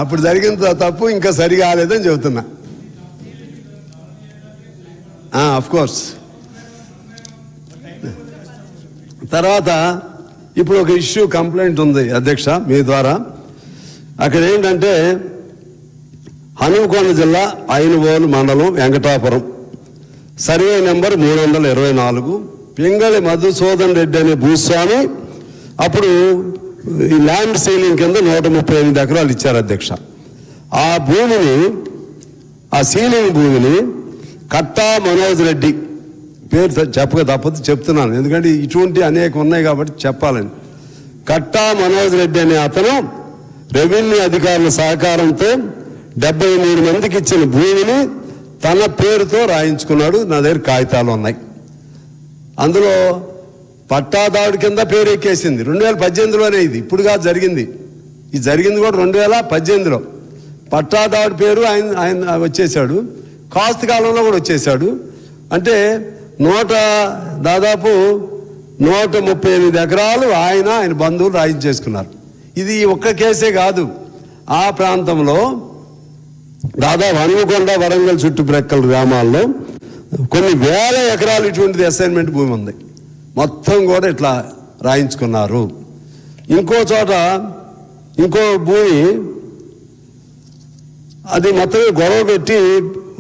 అప్పుడు జరిగిన తప్పు ఇంకా సరి కాలేదని చెబుతున్నా. Of course. తర్వాత ఇప్పుడు ఒక ఇష్యూ కంప్లైంట్ ఉంది అధ్యక్ష మీ ద్వారా. అక్కడ ఏంటంటే హనుమకొండ జిల్లా ఐనువోలు మండలం వెంకటాపురం సర్వే నెంబర్ 324 పింగళి మధుసూదన్ రెడ్డి అనే భూస్వామి అప్పుడు ఈ ల్యాండ్ సీలింగ్ కింద 138 ఎకరాలు ఇచ్చారు అధ్యక్ష. ఆ భూమిని, ఆ సీలింగ్ భూమిని కట్టా మనోజ్ రెడ్డి, పేరు చెప్పక తప్పదు చెప్తున్నాను ఎందుకంటే ఇటువంటి అనేక ఉన్నాయి కాబట్టి చెప్పాలని. కట్టా మనోజ్ రెడ్డి అనే అతను రెవెన్యూ అధికారుల సహకారంతో 73 మందికి ఇచ్చిన భూమిని తన పేరుతో రాయించుకున్నాడు. నా దగ్గర కాగితాలు ఉన్నాయి. అందులో పట్టాదారుడి కింద పేరు ఎక్కేసింది. 2018లోనే ఇది, ఇప్పుడు కాదు జరిగింది. ఇది జరిగింది కూడా 2018లో. పట్టాదారుడి పేరు ఆయన వచ్చేసాడు. కాస్త కాలంలో కూడా వచ్చేసాడు. అంటే దాదాపు 138 ఎకరాలు ఆయన బంధువులు రాయించేసుకున్నారు. ఇది ఒక్క కేసే కాదు. ఆ ప్రాంతంలో దాదాపు హనుమకొండ, వరంగల్ చుట్టుప్రక్కల గ్రామాల్లో కొన్ని వేల ఎకరాలు ఇటువంటిది అసైన్మెంట్ భూమి ఉంది. మొత్తం కూడా ఇట్లా రాయించుకున్నారు. ఇంకో చోట ఇంకో భూమి అది మొత్తం గొడవ పెట్టి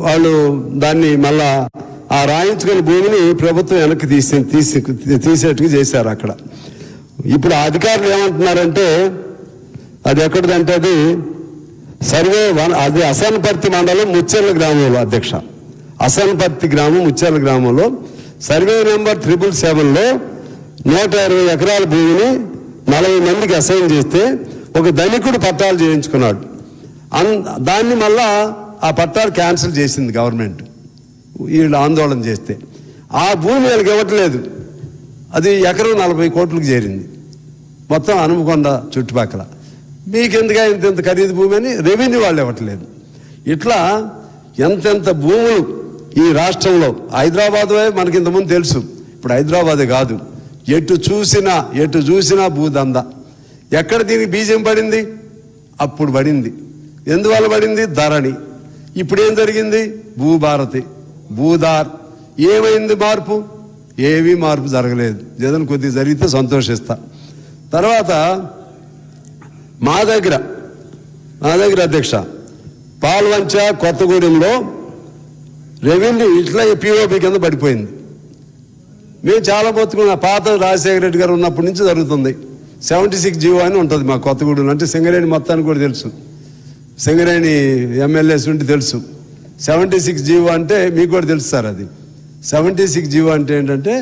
వాళ్ళు దాన్ని మళ్ళా ఆ రాయించుకున్న భూమిని ప్రభుత్వం వెనక్కి తీసేట్టుగా చేశారు అక్కడ. ఇప్పుడు అధికారులు ఏమంటున్నారంటే అది ఎక్కడిదంటే అది అది అసన్పర్తి మండలం ముచ్చెర్ల గ్రామంలో అధ్యక్ష. అసన్పర్తి గ్రామం ముచ్చెర్ల గ్రామంలో సర్వే నెంబర్ 777లో 120 ఎకరాల భూమిని 40 మందికి అసైన్ చేస్తే ఒక ధనికుడు పట్టాలు చేయించుకున్నాడు. దాన్ని మళ్ళా ఆ పట్టాలు క్యాన్సిల్ చేసింది గవర్నమెంట్ వీళ్ళు ఆందోళన చేస్తే. ఆ భూమి వీళ్ళకి ఇవ్వట్లేదు. అది ఎకరం 40 కోట్లకు చేరింది మొత్తం హనుమకొండ చుట్టుపక్కల. మీకెందుగా ఇంత ఖరీదు భూమి అని రెవెన్యూ వాళ్ళు ఇవ్వట్లేదు. ఇట్లా ఎంతెంత భూములు ఈ రాష్ట్రంలో, హైదరాబాద్ మనకి ఇంతకుముందు తెలుసు, ఇప్పుడు హైదరాబాదే కాదు, ఎటు చూసినా భూదంద. ఎక్కడ దీనికి బీజం పడింది? అప్పుడు పడింది. ఎందువల్ల పడింది? ధరణి. ఇప్పుడు ఏం జరిగింది? భూభారతి, భూధార్. ఏమైంది మార్పు? ఏమీ మార్పు జరగలేదు. ఏదైనా కొద్దిగా జరిగితే సంతోషిస్తా. తర్వాత మా దగ్గర నా దగ్గర అధ్యక్ష పాల్వంచ కొత్తగూడెంలో రెవెన్యూ ఇట్లా పిఓపి కింద పడిపోయింది. మేము చాలా బతుకున్న పాత రాజశేఖర రెడ్డి గారు ఉన్నప్పటి నుంచి జరుగుతుంది. 76 జీవో అని ఉంటుంది మా కొత్తగూడెం. అంటే సింగరేణి మొత్తానికి కూడా తెలుసు, సింగరేణి ఎమ్మెల్యేస్ ఉంటే తెలుసు. 76 జీవో అంటే మీకు కూడా తెలుసు సార్. అది 76 జీవో అంటే ఏంటంటే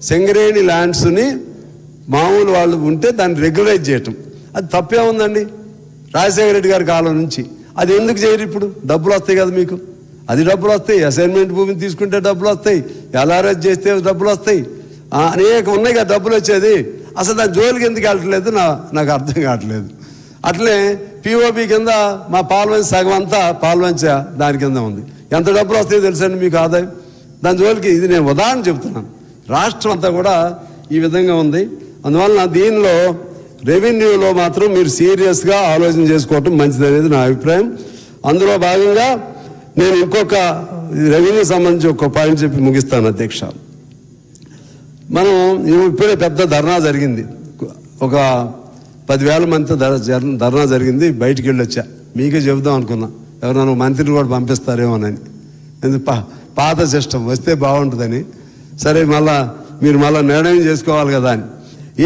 సింగరేణి ల్యాండ్స్ని మామూలు వాళ్ళు ఉంటే దాన్ని రెగ్యులైజ్ చేయటం. అది తప్పే ఉందండి రాజశేఖర రెడ్డి గారి కాలం నుంచి. అది ఎందుకు చేయరు? ఇప్పుడు డబ్బులు వస్తాయి కదా మీకు, అది డబ్బులు వస్తాయి. అసైన్మెంట్ భూమిని తీసుకుంటే డబ్బులు వస్తాయి, ఎల్ఆర్ఎస్ చేస్తే డబ్బులు వస్తాయి, అనేక ఉన్నాయి కదా డబ్బులు వచ్చేది. అసలు దాని జోలికి ఎందుకు వెళ్ళట్లేదు నాకు అర్థం కావట్లేదు. అట్లే పిఓపి కింద మా పాల్వంచ సగం అంతా పాల్వంచ దాని కింద ఉంది. ఎంత డబ్బులు వస్తాయో తెలుసండి మీకు ఆదాయం. దాని జోలికి ఇది నేను ఉదాహరణ చెప్తున్నాను. రాష్ట్రం అంతా కూడా ఈ విధంగా ఉంది. అందువల్ల దీనిలో రెవెన్యూలో మాత్రం మీరు సీరియస్గా ఆలోచన చేసుకోవటం మంచిదనేది నా అభిప్రాయం. అందులో భాగంగా నేను ఇంకొక రెవెన్యూ సంబంధించి ఒక పాయింట్ చెప్పి ముగిస్తాను అధ్యక్ష. మనం ఇప్పుడే పెద్ద ధర్నా జరిగింది, ఒక 10,000 మందితో ధర్నా జరిగింది. బయటికి వెళ్ళి వచ్చా, మీకే చెబుదాం అనుకున్నా, ఎవరైనా మంత్రిని కూడా పంపిస్తారేమోనని. ఎందుకు పాత సిస్టమ్ వస్తే బాగుంటుందని. సరే మీరు మళ్ళీ నిర్ణయం చేసుకోవాలి కదా అని.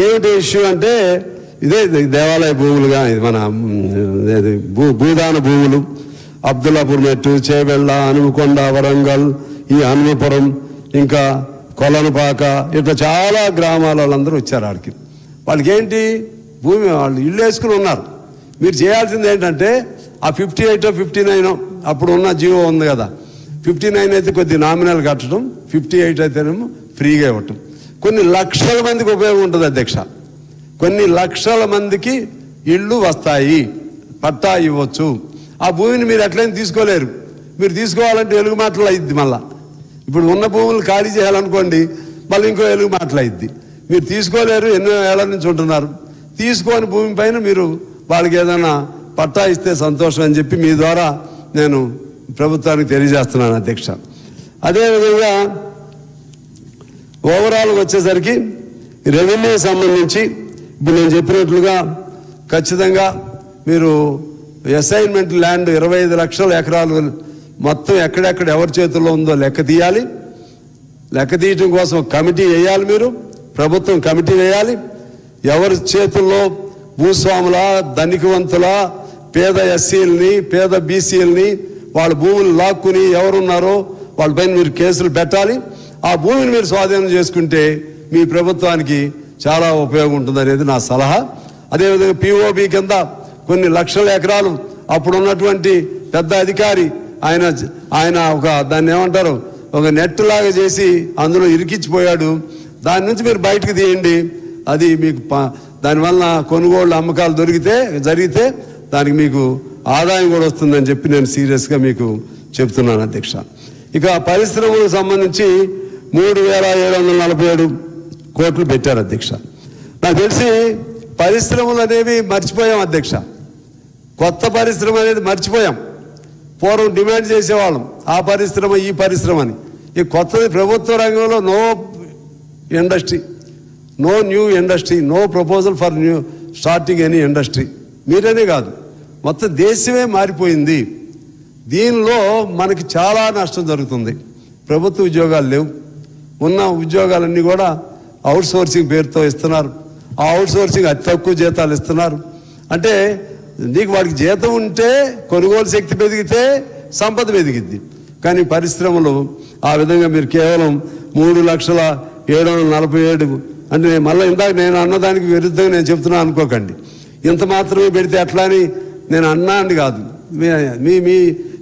ఏమిటి ఇష్యూ అంటే ఇదే దేవాలయ భూములుగా ఇది మన భూదాన భూములు, అబ్దుల్లాపూర్ మెట్టు, చేవెళ్ళ, హనుమకొండ, వరంగల్, ఈ హనుమపురం, ఇంకా కొలనుపాక, ఇట్లా చాలా గ్రామాల వాళ్ళందరూ వచ్చారు ఆడికి. వాళ్ళకి ఏంటి భూమి, వాళ్ళు ఇల్లు వేసుకుని ఉన్నారు. మీరు చేయాల్సింది ఏంటంటే ఆ 58 59 అప్పుడు ఉన్న జీవో ఉంది కదా, 59 అయితే కొద్ది నామినల్ కట్టడం, 58 అయితేనేమో ఫ్రీగా ఇవ్వటం. కొన్ని లక్షల మందికి ఉపయోగం ఉంటుంది అధ్యక్ష. కొన్ని లక్షల మందికి ఇళ్ళు వస్తాయి, పట్టా ఇవ్వచ్చు. ఆ భూమిని మీరు ఎట్లయినా తీసుకోలేరు. మీరు తీసుకోవాలంటే వెలుగు మాటలు అయింది. మళ్ళా ఇప్పుడు ఉన్న భూములు ఖాళీ చేయాలనుకోండి, మళ్ళీ ఇంకో వెలుగు మాటలు అయింది. మీరు తీసుకోలేరు, ఎన్నో ఏళ్ల నుంచి ఉంటున్నారు. తీసుకోని భూమి పైన మీరు వాళ్ళకి ఏదైనా పట్టా ఇస్తే సంతోషం అని చెప్పి మీ ద్వారా నేను ప్రభుత్వానికి తెలియజేస్తున్నాను అధ్యక్ష. అదేవిధంగా ఓవరాల్గా వచ్చేసరికి రెవెన్యూ సంబంధించి ఇప్పుడు నేను చెప్పినట్లుగా ఖచ్చితంగా మీరు అసైన్మెంట్ ల్యాండ్ 25 లక్షల ఎకరాలు మొత్తం ఎక్కడెక్కడ ఎవరి చేతుల్లో ఉందో లెక్క తీయాలి. లెక్క తీయటం కోసం కమిటీ వేయాలి. మీరు ప్రభుత్వం కమిటీ వేయాలి. ఎవరి చేతుల్లో భూస్వాముల, ధనికవంతుల, పేద ఎస్సీలని, పేద బీసీలని వాళ్ళ భూములు లాక్కుని ఎవరున్నారో వాళ్ళపైన మీరు కేసులు పెట్టాలి. ఆ భూమిని మీరు స్వాధీనం చేసుకుంటే మీ ప్రభుత్వానికి చాలా ఉపయోగం ఉంటుంది అనేది నా సలహా. అదేవిధంగా పిఓబి కింద కొన్ని లక్షల ఎకరాలు అప్పుడు ఉన్నటువంటి పెద్ద అధికారి ఆయన ఒక దాన్ని ఏమంటారు, ఒక నెట్ లాగా చేసి అందులో ఇరికిచ్చిపోయాడు. దాని నుంచి మీరు బయటకు తీయండి. అది మీకు దానివల్ల కొనుగోళ్ళు అమ్మకాలు జరిగితే దానికి మీకు ఆదాయం కూడా వస్తుందని చెప్పి నేను సీరియస్గా మీకు చెప్తున్నాను అధ్యక్ష. ఇక పరిశ్రమలకు సంబంధించి 3,747 కోట్లు పెట్టారు అధ్యక్ష. నాకు తెలిసి పరిశ్రమలు అనేవి మర్చిపోయాం అధ్యక్ష. కొత్త పరిశ్రమ అనేది మర్చిపోయాం. పూర్వం డిమాండ్ చేసేవాళ్ళం ఆ పరిశ్రమ ఈ పరిశ్రమ అని. ఈ కొత్తది ప్రభుత్వ రంగంలో no industry, no new industry, no proposal for new starting any industry. మీరనే కాదు, మొత్తం దేశమే మారిపోయింది. దీనిలో మనకి చాలా నష్టం జరుగుతుంది. ప్రభుత్వ ఉద్యోగాలు లేవు. ఉన్న ఉద్యోగాలన్నీ కూడా అవుట్ సోర్సింగ్ పేరుతో ఇస్తున్నారు. ఆ అవుట్ సోర్సింగ్ అతి తక్కువ జీతాలు ఇస్తున్నారు. అంటే నీకు వాడికి జీతం ఉంటే కొనుగోలు శక్తి పెరిగితే సంపద పెరిగిద్ది. కానీ పరిశ్రమలు ఆ విధంగా మీరు కేవలం 3,747 అంటే మళ్ళీ ఇందాక నేను అన్నదానికి విరుద్ధంగా నేను చెప్తున్నాను అనుకోకండి. ఇంత మాత్రమే పెడితే ఎట్లా అని నేను అన్నా అని కాదు.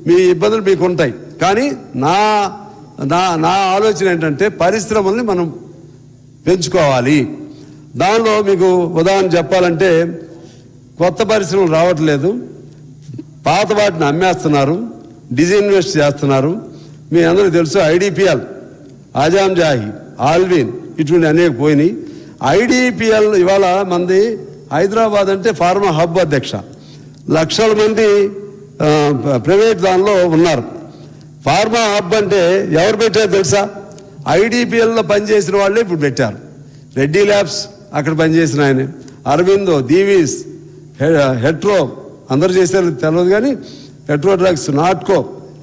మీ ఇబ్బందులు మీకు ఉంటాయి. కానీ నా ఆలోచన ఏంటంటే పరిశ్రమల్ని మనం పెంచుకోవాలి. దానిలో మీకు ఉదాహరణ చెప్పాలంటే కొత్త పరిశ్రమలు రావట్లేదు, పాత వాటిని అమ్మేస్తున్నారు, డిజిన్వెస్ట్ చేస్తున్నారు. మీ అందరికీ తెలుసు ఐడిపిఎల్, ఆజాం జాహి, ఆల్విన్ ఇటువంటి అనేక పోయినాయి. ఐడిపిఎల్ ఇవాళ మంది హైదరాబాద్ అంటే ఫార్మా హబ్ అధ్యక్ష. లక్షల మంది ప్రైవేట్ దానిలో ఉన్నారు. ఫార్మా హబ్ అంటే ఎవరు పెట్టారు తెలుసా? ఐడిపిఎల్లో పనిచేసిన వాళ్ళే ఇప్పుడు పెట్టారు. రెడ్డి ల్యాబ్స్ అక్కడ పనిచేసిన ఆయన, అరవిందో, దీవీస్, హెట్రో అందరూ చేశారు తెలియదు, కానీ పెట్రో డ్రగ్స్ నాట్కో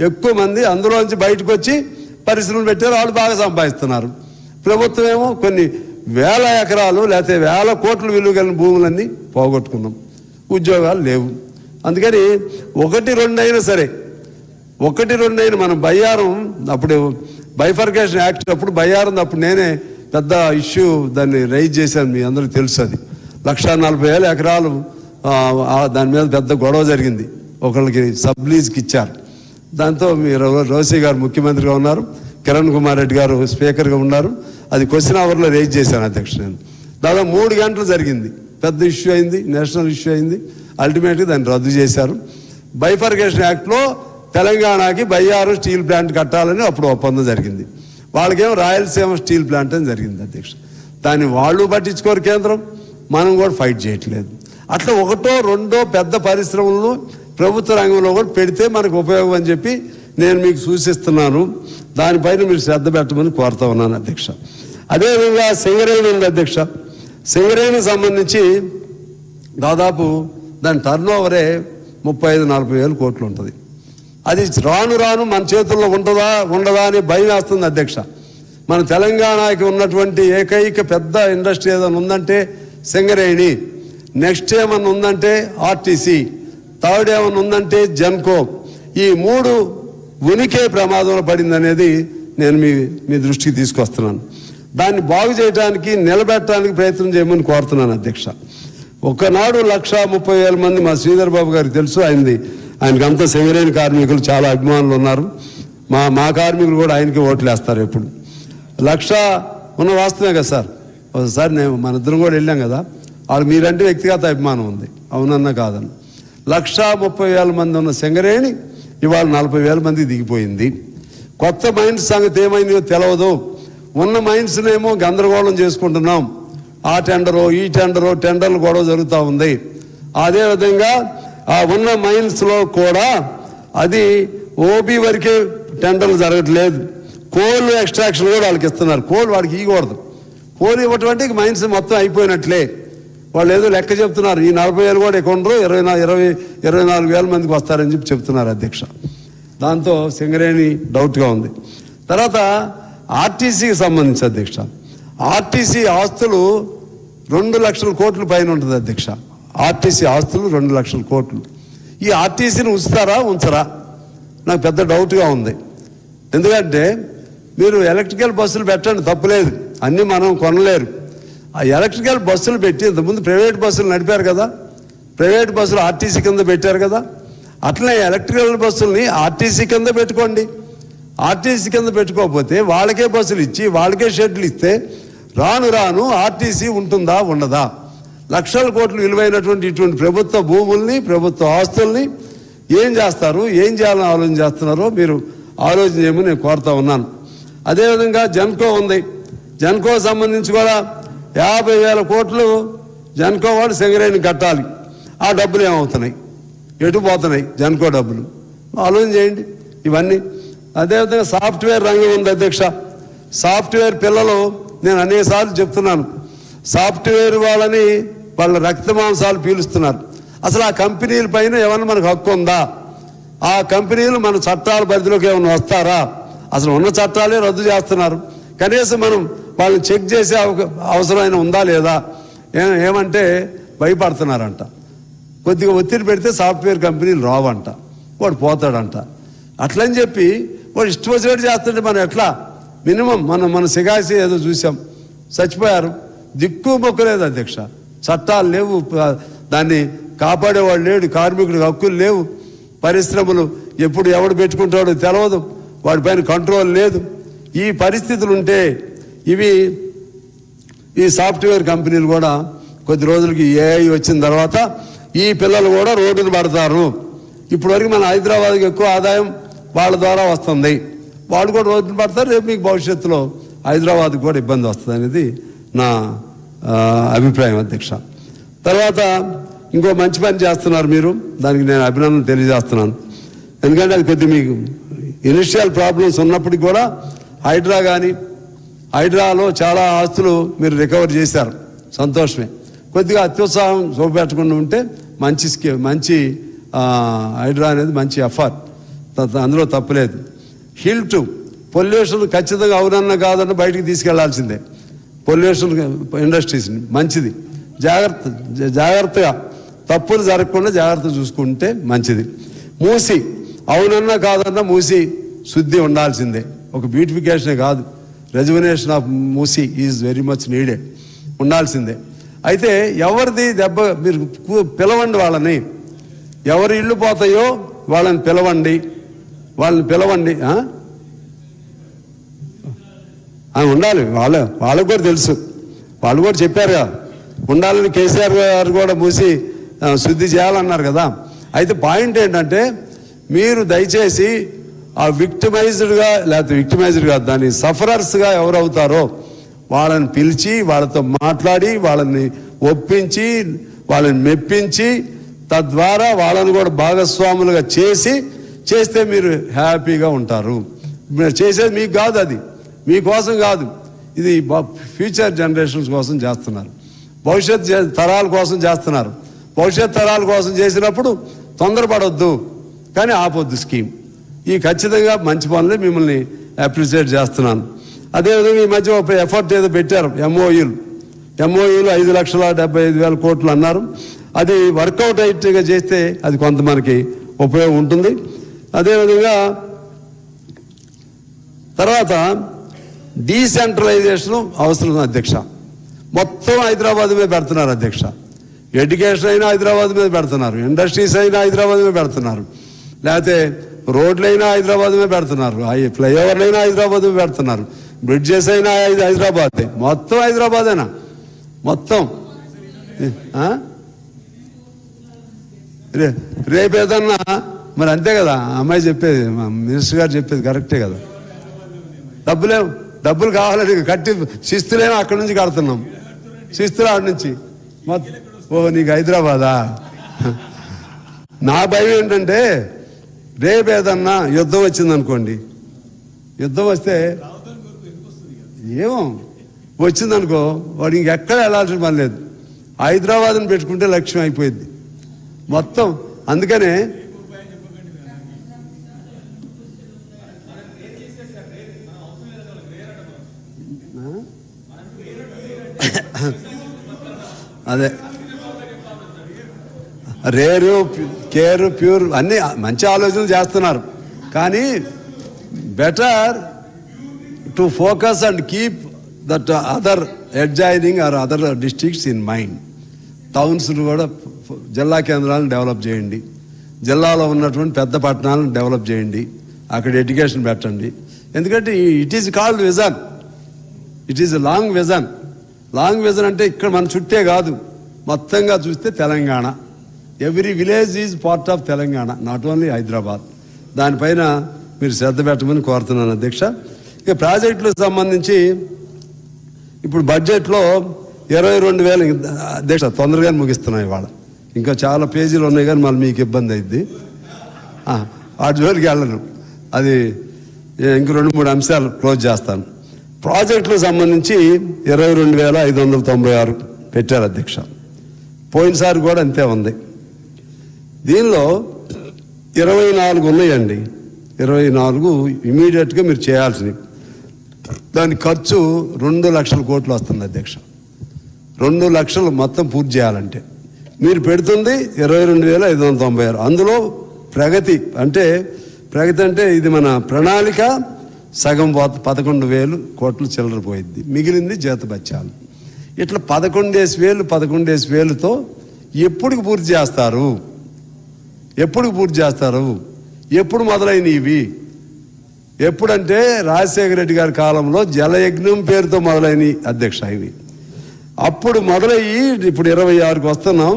ఎక్కువ మంది అందులోంచి బయటకు వచ్చి పరిశ్రమలు పెట్టారు, వాళ్ళు బాగా సంపాదిస్తున్నారు. ప్రభుత్వం ఏమో కొన్ని వేల ఎకరాలు లేకపోతే వేల కోట్ల విలువ కలిగిన భూములన్నీ పోగొట్టుకున్నాం, ఉద్యోగాలు లేవు. అందుకని 1-2 అయినా సరే, 1-2 అయినా మనం బయ్యారం అప్పుడు బైఫర్కేషన్ యాక్ట్ అప్పుడు బయ్యారం అప్పుడు నేనే పెద్ద ఇష్యూ దాన్ని రైజ్ చేశాను, మీ అందరికీ తెలుసు. అది 1,40,000 ఎకరాలు దాని మీద పెద్ద గొడవ జరిగింది, ఒకళ్ళకి సబ్లీజ్కి ఇచ్చారు. దాంతో మీరు రోసీ గారు ముఖ్యమంత్రిగా ఉన్నారు, కిరణ్ కుమార్ రెడ్డి గారు స్పీకర్గా ఉన్నారు. అది క్వశ్చన్ అవర్లో రేజ్ చేశాను అధ్యక్ష. నేను దాదాపు 3 గంటలు జరిగింది, పెద్ద ఇష్యూ అయింది, నేషనల్ ఇష్యూ అయింది. అల్టిమేట్గా దాన్ని రద్దు చేశారు. బైఫర్కేషన్ యాక్ట్లో తెలంగాణకి బయ్యారం స్టీల్ ప్లాంట్ కట్టాలని అప్పుడు ఒప్పందం జరిగింది. వాళ్ళకేమో రాయలసీమ స్టీల్ ప్లాంట్ అని జరిగింది అధ్యక్ష. దాన్ని వాళ్ళు పట్టించుకోరు కేంద్రం, మనం కూడా ఫైట్ చేయట్లేదు. అట్లా 1-2 పెద్ద పరిశ్రమలను ప్రభుత్వ రంగంలో కూడా పెడితే మనకు ఉపయోగం అని చెప్పి నేను మీకు సూచిస్తున్నాను. దానిపైన మీరు శ్రద్ధ పెట్టమని కోరుతా ఉన్నాను అధ్యక్ష. అదేవిధంగా సింగరేణి ఉంది అధ్యక్ష. సింగరేణికి సంబంధించి దాదాపు దాని టర్న్ ఓవరే 35-40 వేల కోట్లు ఉంటుంది. అది రాను రాను మన చేతుల్లో ఉండదా అని భయం వేస్తుంది అధ్యక్ష. మన తెలంగాణకి ఉన్నటువంటి ఏకైక పెద్ద ఇండస్ట్రీ ఏదైనా ఉందంటే సింగరేణి, నెక్స్ట్ ఏమన్నా ఉందంటే ఆర్టీసీ, థర్డ్ ఏమన్నా ఉందంటే జెన్కో. ఈ 3 ఉనికే ప్రమాదంలో పడింది అనేది నేను మీ దృష్టికి తీసుకొస్తున్నాను. దాన్ని బాగు చేయడానికి నిలబెట్టడానికి ప్రయత్నం చేయమని కోరుతున్నాను అధ్యక్ష. ఒకనాడు 1,30,000 మంది మా శ్రీధర్ బాబు గారికి తెలుసు, ఆయనకంతా సింగరేణి కార్మికులు చాలా అభిమానులు ఉన్నారు. మా కార్మికులు కూడా ఆయనకి ఓట్లు వేస్తారు ఎప్పుడు. 1,00,000 ఉన్న వాస్తవమే కదా సార్. ఒకసారి మన ఇద్దరం కూడా వెళ్ళాం కదా, వాళ్ళు మీరంటే వ్యక్తిగత అభిమానం ఉంది, అవునన్నా కాదన్న. 1,30,000 మంది ఉన్న సింగరేణి ఇవాళ 40,000 మంది దిగిపోయింది. కొత్త మైన్స్ సంగతి ఏమైందో తెలియదు. ఉన్న మైన్స్నేమో గందరగోళం చేసుకుంటున్నాం. ఆ టెండరో ఈ టెండర్లు గొడవ జరుగుతూ ఉంది. అదేవిధంగా ఆ ఉన్న మైన్స్లో కూడా అది ఓబీ వరకే టెండర్లు జరగట్లేదు. కోల్ ఎక్స్ట్రాక్షన్ కూడా వాళ్ళకి ఇస్తున్నారు. కోల్ వాడికి ఇవ్వకూడదు. కోల్ ఇవ్వటం అంటే మైన్స్ మొత్తం అయిపోయినట్లే. వాళ్ళు ఏదో లెక్క చెప్తున్నారు, ఈ 40,000 కూడా కొండరు 24,000 మందికి వస్తారని చెప్పి చెప్తున్నారు అధ్యక్ష. దాంతో సింగరేణి డౌట్గా ఉంది. తర్వాత ఆర్టీసీకి సంబంధించి అధ్యక్ష, ఆర్టీసీ ఆస్తులు 2 లక్షల కోట్ల పైన ఉంటుంది అధ్యక్ష. ఆర్టీసీ ఆస్తులు 2 లక్షల కోట్లు. ఈ ఆర్టీసీని ఉంచరా నాకు పెద్ద డౌట్గా ఉంది. ఎందుకంటే మీరు ఎలక్ట్రికల్ బస్సులు పెట్టండి, తప్పులేదు, అన్నీ మనం కొనలేరు. ఆ ఎలక్ట్రికల్ బస్సులు పెట్టి ఇంతకుముందు ప్రైవేట్ బస్సులు నడిపారు కదా, ప్రైవేట్ బస్సులు ఆర్టీసీ కింద పెట్టారు కదా, అట్లనే ఎలక్ట్రికల్ బస్సుల్ని ఆర్టీసీ కింద పెట్టుకోండి. ఆర్టీసీ కింద పెట్టుకోకపోతే వాళ్ళకే బస్సులు ఇచ్చి వాళ్ళకే షెడ్లు ఇస్తే రాను ఆర్టీసీ ఉంటుందా ఉండదా? లక్షల కోట్లు విలువైనటువంటి ఇటువంటి ప్రభుత్వ భూముల్ని, ప్రభుత్వ ఆస్తుల్ని ఏం చేస్తారు, ఏం చేయాలని ఆలోచన చేస్తున్నారో మీరు ఆలోచన చేయమని నేను కోరుతా ఉన్నాను. అదేవిధంగా జెన్కో ఉంది. జెన్కో సంబంధించి కూడా 50,000 కోట్లు జెన్కో వాడు సింగరేణి కట్టాలి. ఆ డబ్బులు ఏమవుతున్నాయి, ఎటు పోతున్నాయి జెన్కో డబ్బులు? ఆలోచన చేయండి ఇవన్నీ. అదేవిధంగా సాఫ్ట్వేర్ రంగం ఉంది అధ్యక్ష. సాఫ్ట్వేర్ పిల్లలు, నేను అనేకసార్లు చెప్తున్నాను, సాఫ్ట్వేర్ వాళ్ళ రక్త మాంసాలు పీలుస్తున్నారు. అసలు ఆ కంపెనీల పైన ఏమన్నా మనకు హక్కు ఉందా? ఆ కంపెనీలు మన చట్టాల పరిధిలోకి ఏమైనా వస్తారా? అసలు ఉన్న చట్టాలే రద్దు చేస్తున్నారు. కనీసం మనం వాళ్ళని చెక్ చేసే అవసరమైన ఉందా లేదా? ఏమంటే భయపడుతున్నారంట. కొద్దిగా ఒత్తిడి పెడితే సాఫ్ట్వేర్ కంపెనీలు రావంట, వాడు పోతాడంట. అట్లని చెప్పి వాడు ఇష్టం వచ్చినట్టు చేస్తుంటే మనం ఎట్లా? మినిమం మన సిగాసి ఏదో చూసాం, చచ్చిపోయారు, దిక్కు మొక్కలేదు అధ్యక్ష. చట్టాలు లేవు, దాన్ని కాపాడేవాడు లేడు, కార్మికుడికి హక్కులు లేవు, పరిశ్రమలు ఎప్పుడు ఎవడు పెట్టుకుంటాడో తెలియదు, వాడిపైన కంట్రోల్ లేదు. ఈ పరిస్థితులు ఉంటే ఈ సాఫ్ట్వేర్ కంపెనీలు కూడా కొద్ది రోజులకి ఏఐ వచ్చిన తర్వాత ఈ పిల్లలు కూడా రోడ్డును పడతారు. ఇప్పటివరకు మన హైదరాబాద్కి ఎక్కువ ఆదాయం వాళ్ళ ద్వారా వస్తుంది, వాళ్ళు కూడా రోడ్డును పడతారు. రేపు మీకు భవిష్యత్తులో హైదరాబాద్కి కూడా ఇబ్బంది వస్తుంది అనేది నా అభిప్రాయం అధ్యక్ష. తర్వాత ఇంకో మంచి పని చేస్తున్నారు మీరు, దానికి నేను అభినందన తెలియజేస్తున్నాను. ఎందుకంటే అది కొద్ది మీకు ఇనిషియల్ ప్రాబ్లమ్స్ ఉన్నప్పటికీ కూడా హైడ్రాలో చాలా ఆస్తులు మీరు రికవర్ చేశారు, సంతోషమే. కొద్దిగా అత్యుత్సాహం చూపెట్టకుండా ఉంటే మంచి హైడ్రా అనేది మంచి ఎఫర్ట్, అందులో తప్పులేదు. హిల్ట్ పొల్యూషన్ ఖచ్చితంగా అవునన్నా కాదన్నా బయటికి తీసుకెళ్లాల్సిందే. పొల్యూషన్ ఇండస్ట్రీస్ని మంచిది, జాగ్రత్తగా తప్పులు జరగకుండా జాగ్రత్త చూసుకుంటే మంచిది. మూసి అవునన్నా కాదన్నా మూసి శుద్ధి ఉండాల్సిందే. ఒక బ్యూటిఫికేషనే కాదు, rejuvenation of Musi is very much needed, ఉండాల్సిందే. అయితే ఎవరిది దెబ్బ మీరు పిలవండి, వాళ్ళని ఎవరి ఇళ్ళు పోతాయో వాళ్ళని పిలవండి, ఉండాలి. వాళ్ళకు కూడా తెలుసు, వాళ్ళు కూడా చెప్పారుగా ఉండాలని. కేసీఆర్ గారు కూడా మూసి శుద్ధి చేయాలన్నారు కదా. అయితే పాయింట్ ఏంటంటే మీరు దయచేసి ఆ విక్టిమైజ్డ్గా, లేకపోతే విక్టిమైజ్డ్ కాదు, దాని సఫరర్స్గా ఎవరవుతారో వాళ్ళని పిలిచి వాళ్ళతో మాట్లాడి వాళ్ళని ఒప్పించి వాళ్ళని మెప్పించి తద్వారా వాళ్ళని కూడా భాగస్వాములుగా చేస్తే మీరు హ్యాపీగా ఉంటారు. చేసేది మీకు కాదు, అది మీకోసం కాదు, ఇది ఫ్యూచర్ జనరేషన్స్ కోసం చేస్తున్నారు, భవిష్యత్ తరాల కోసం చేస్తున్నారు. భవిష్యత్ తరాల కోసం చేసినప్పుడు తొందరపడొద్దు, కానీ ఆపొద్దు స్కీమ్. ఈ ఖచ్చితంగా మంచి పనులే, మిమ్మల్ని అప్రిషియేట్ చేస్తున్నాను. అదేవిధంగా ఈ మధ్య ఒక ఎఫర్ట్ ఏదో పెట్టారు, ఎంఓయూలు 5,75,000 కోట్లు అన్నారు. అది వర్కౌట్ అయ్యేట్టుగా చేస్తే అది కొంత మనకి ఉపయోగం ఉంటుంది. అదేవిధంగా తర్వాత డీసెంట్రలైజేషన్ అవసరం అధ్యక్ష. మొత్తం హైదరాబాద్ మీద పెడుతున్నారు అధ్యక్ష. ఎడ్యుకేషన్ అయినా హైదరాబాద్ మీద పెడుతున్నారు, ఇండస్ట్రీస్ అయినా హైదరాబాద్ మీద పెడుతున్నారు, లేకపోతే రోడ్లైనా హైదరాబాద్ మీద పెడుతున్నారు, ఫ్లైఓవర్లైనా హైదరాబాద్ మీద పెడుతున్నారు, బ్రిడ్జెస్ అయినా హైదరాబాద్, మొత్తం హైదరాబాదేనా మొత్తం. రేపేదన్నా మరి అంతే కదా, అమ్మాయి చెప్పేది, మినిస్టర్ గారు చెప్పేది కరెక్టే కదా. డబ్బులు కావాలని కట్టి శిస్తులేమో అక్కడి నుంచి కడుతున్నాం, శిస్తులు ఆడి నుంచి నీకు హైదరాబాదా. నా భయం ఏంటంటే రేపు ఏదన్నా యుద్ధం వచ్చిందనుకోండి, యుద్ధం వస్తే ఏమో వచ్చిందనుకో, వాడు ఇంకెక్కడ వెళ్ళాల్సిన పని లేదు, హైదరాబాద్ని పెట్టుకుంటే లక్ష్యం అయిపోయింది మొత్తం. అందుకనే అదే రేరు కేర్ ప్యూర్ అన్ని మంచి ఆలోచనలు చేస్తున్నారు, కానీ better to focus and keep that other adjoining or other districts in mind. Towns కూడా జిల్లా కేంద్రాలను డెవలప్ చేయండి, జిల్లాలో ఉన్నటువంటి పెద్ద పట్టణాలను డెవలప్ చేయండి, అక్కడ ఎడ్యుకేషన్ పెట్టండి. ఎందుకంటే it is called vision, it is long vision. Long vision అంటే ఇక్కడ మన చుట్టే కాదు, మొత్తంగా చూస్తే Telangana, every village is part of Telangana, not only Hyderabad. దానిపైన మీరు శ్రద్ధ పెట్టమని కోరుతున్నాను అధ్యక్ష. ఇక ప్రాజెక్టులకు సంబంధించి ఇప్పుడు బడ్జెట్లో 22,000 అధ్యక్ష తొందరగానే ముగిస్తున్నాయి. ఇవాళ ఇంకా చాలా పేజీలు ఉన్నాయి, కానీ మళ్ళీ మీకు ఇబ్బంది అయింది, వాటి జోలికి వెళ్ళను. అది ఇంక 2-3 అంశాలు క్లోజ్ చేస్తాను. ప్రాజెక్టులకు సంబంధించి 22,596 పెట్టారు అధ్యక్ష. పోయినసారి కూడా అంతే ఉంది. దీనిలో 24 ఉన్నాయండి, 24 ఇమీడియట్గా మీరు చేయాల్సినవి. దాని ఖర్చు 2 లక్షల కోట్లు వస్తుంది అధ్యక్ష. 2 లక్షలు మొత్తం పూర్తి చేయాలంటే మీరు పెడుతుంది 22,596. అందులో ప్రగతి అంటే ఇది మన ప్రణాళిక సగం 11,000 కోట్లు చిల్లర పోయింది, మిగిలింది జీతబత్యాలు. ఇట్లా 11,000తో ఎప్పుడు పూర్తి చేస్తారు? ఎప్పుడు మొదలైనవి ఇవి? ఎప్పుడంటే రాజశేఖర రెడ్డి గారి కాలంలో జలయజ్ఞం పేరుతో మొదలైనవి అధ్యక్ష. ఇవి అప్పుడు మొదలయ్యి ఇప్పుడు 26కి వస్తున్నాం.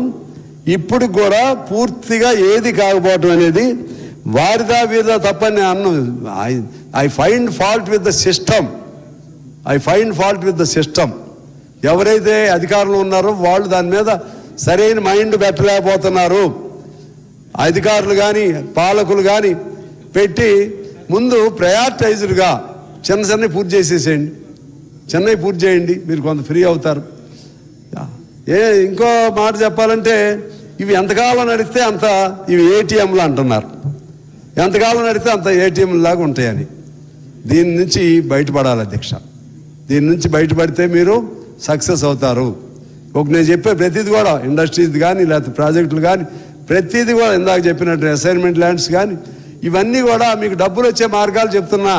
ఇప్పుడు కూడా పూర్తిగా ఏది కాకపోవటం అనేది వారిదా వీరిదా తప్పని అన్ను. I find fault with the system. ఎవరైతే అధికారంలో ఉన్నారో వాళ్ళు దాని మీద సరైన మైండ్ పెట్టలేకపోతున్నారు. అధికారులు కానీ పాలకులు కానీ పెట్టి ముందు ప్రయారిటైజ్డ్గా చిన్నవి పూర్తి చేసేసేయండి, చెన్నై పూర్తి చేయండి, మీరు కొంత ఫ్రీ అవుతారు. ఇంకో మాట చెప్పాలంటే ఇవి ఎంతకాలం నడిస్తే అంత ఇవి ఏటీఎంలు అంటున్నారు. ఎంతకాలం నడిస్తే అంత ఏటీఎం లాగా ఉంటాయని. దీని నుంచి బయటపడాలి అధ్యక్ష. దీని నుంచి బయటపడితే మీరు సక్సెస్ అవుతారు. నేను చెప్పే ప్రతిదీ కూడా ఇండస్ట్రీస్ కానీ లేకపోతే ప్రాజెక్టులు కానీ ప్రతిదీ కూడా ఇందాక చెప్పినట్టు అసైన్మెంట్ ల్యాండ్స్ కానీ ఇవన్నీ కూడా మీకు డబ్బులు వచ్చే మార్గాలు చెప్తున్నా.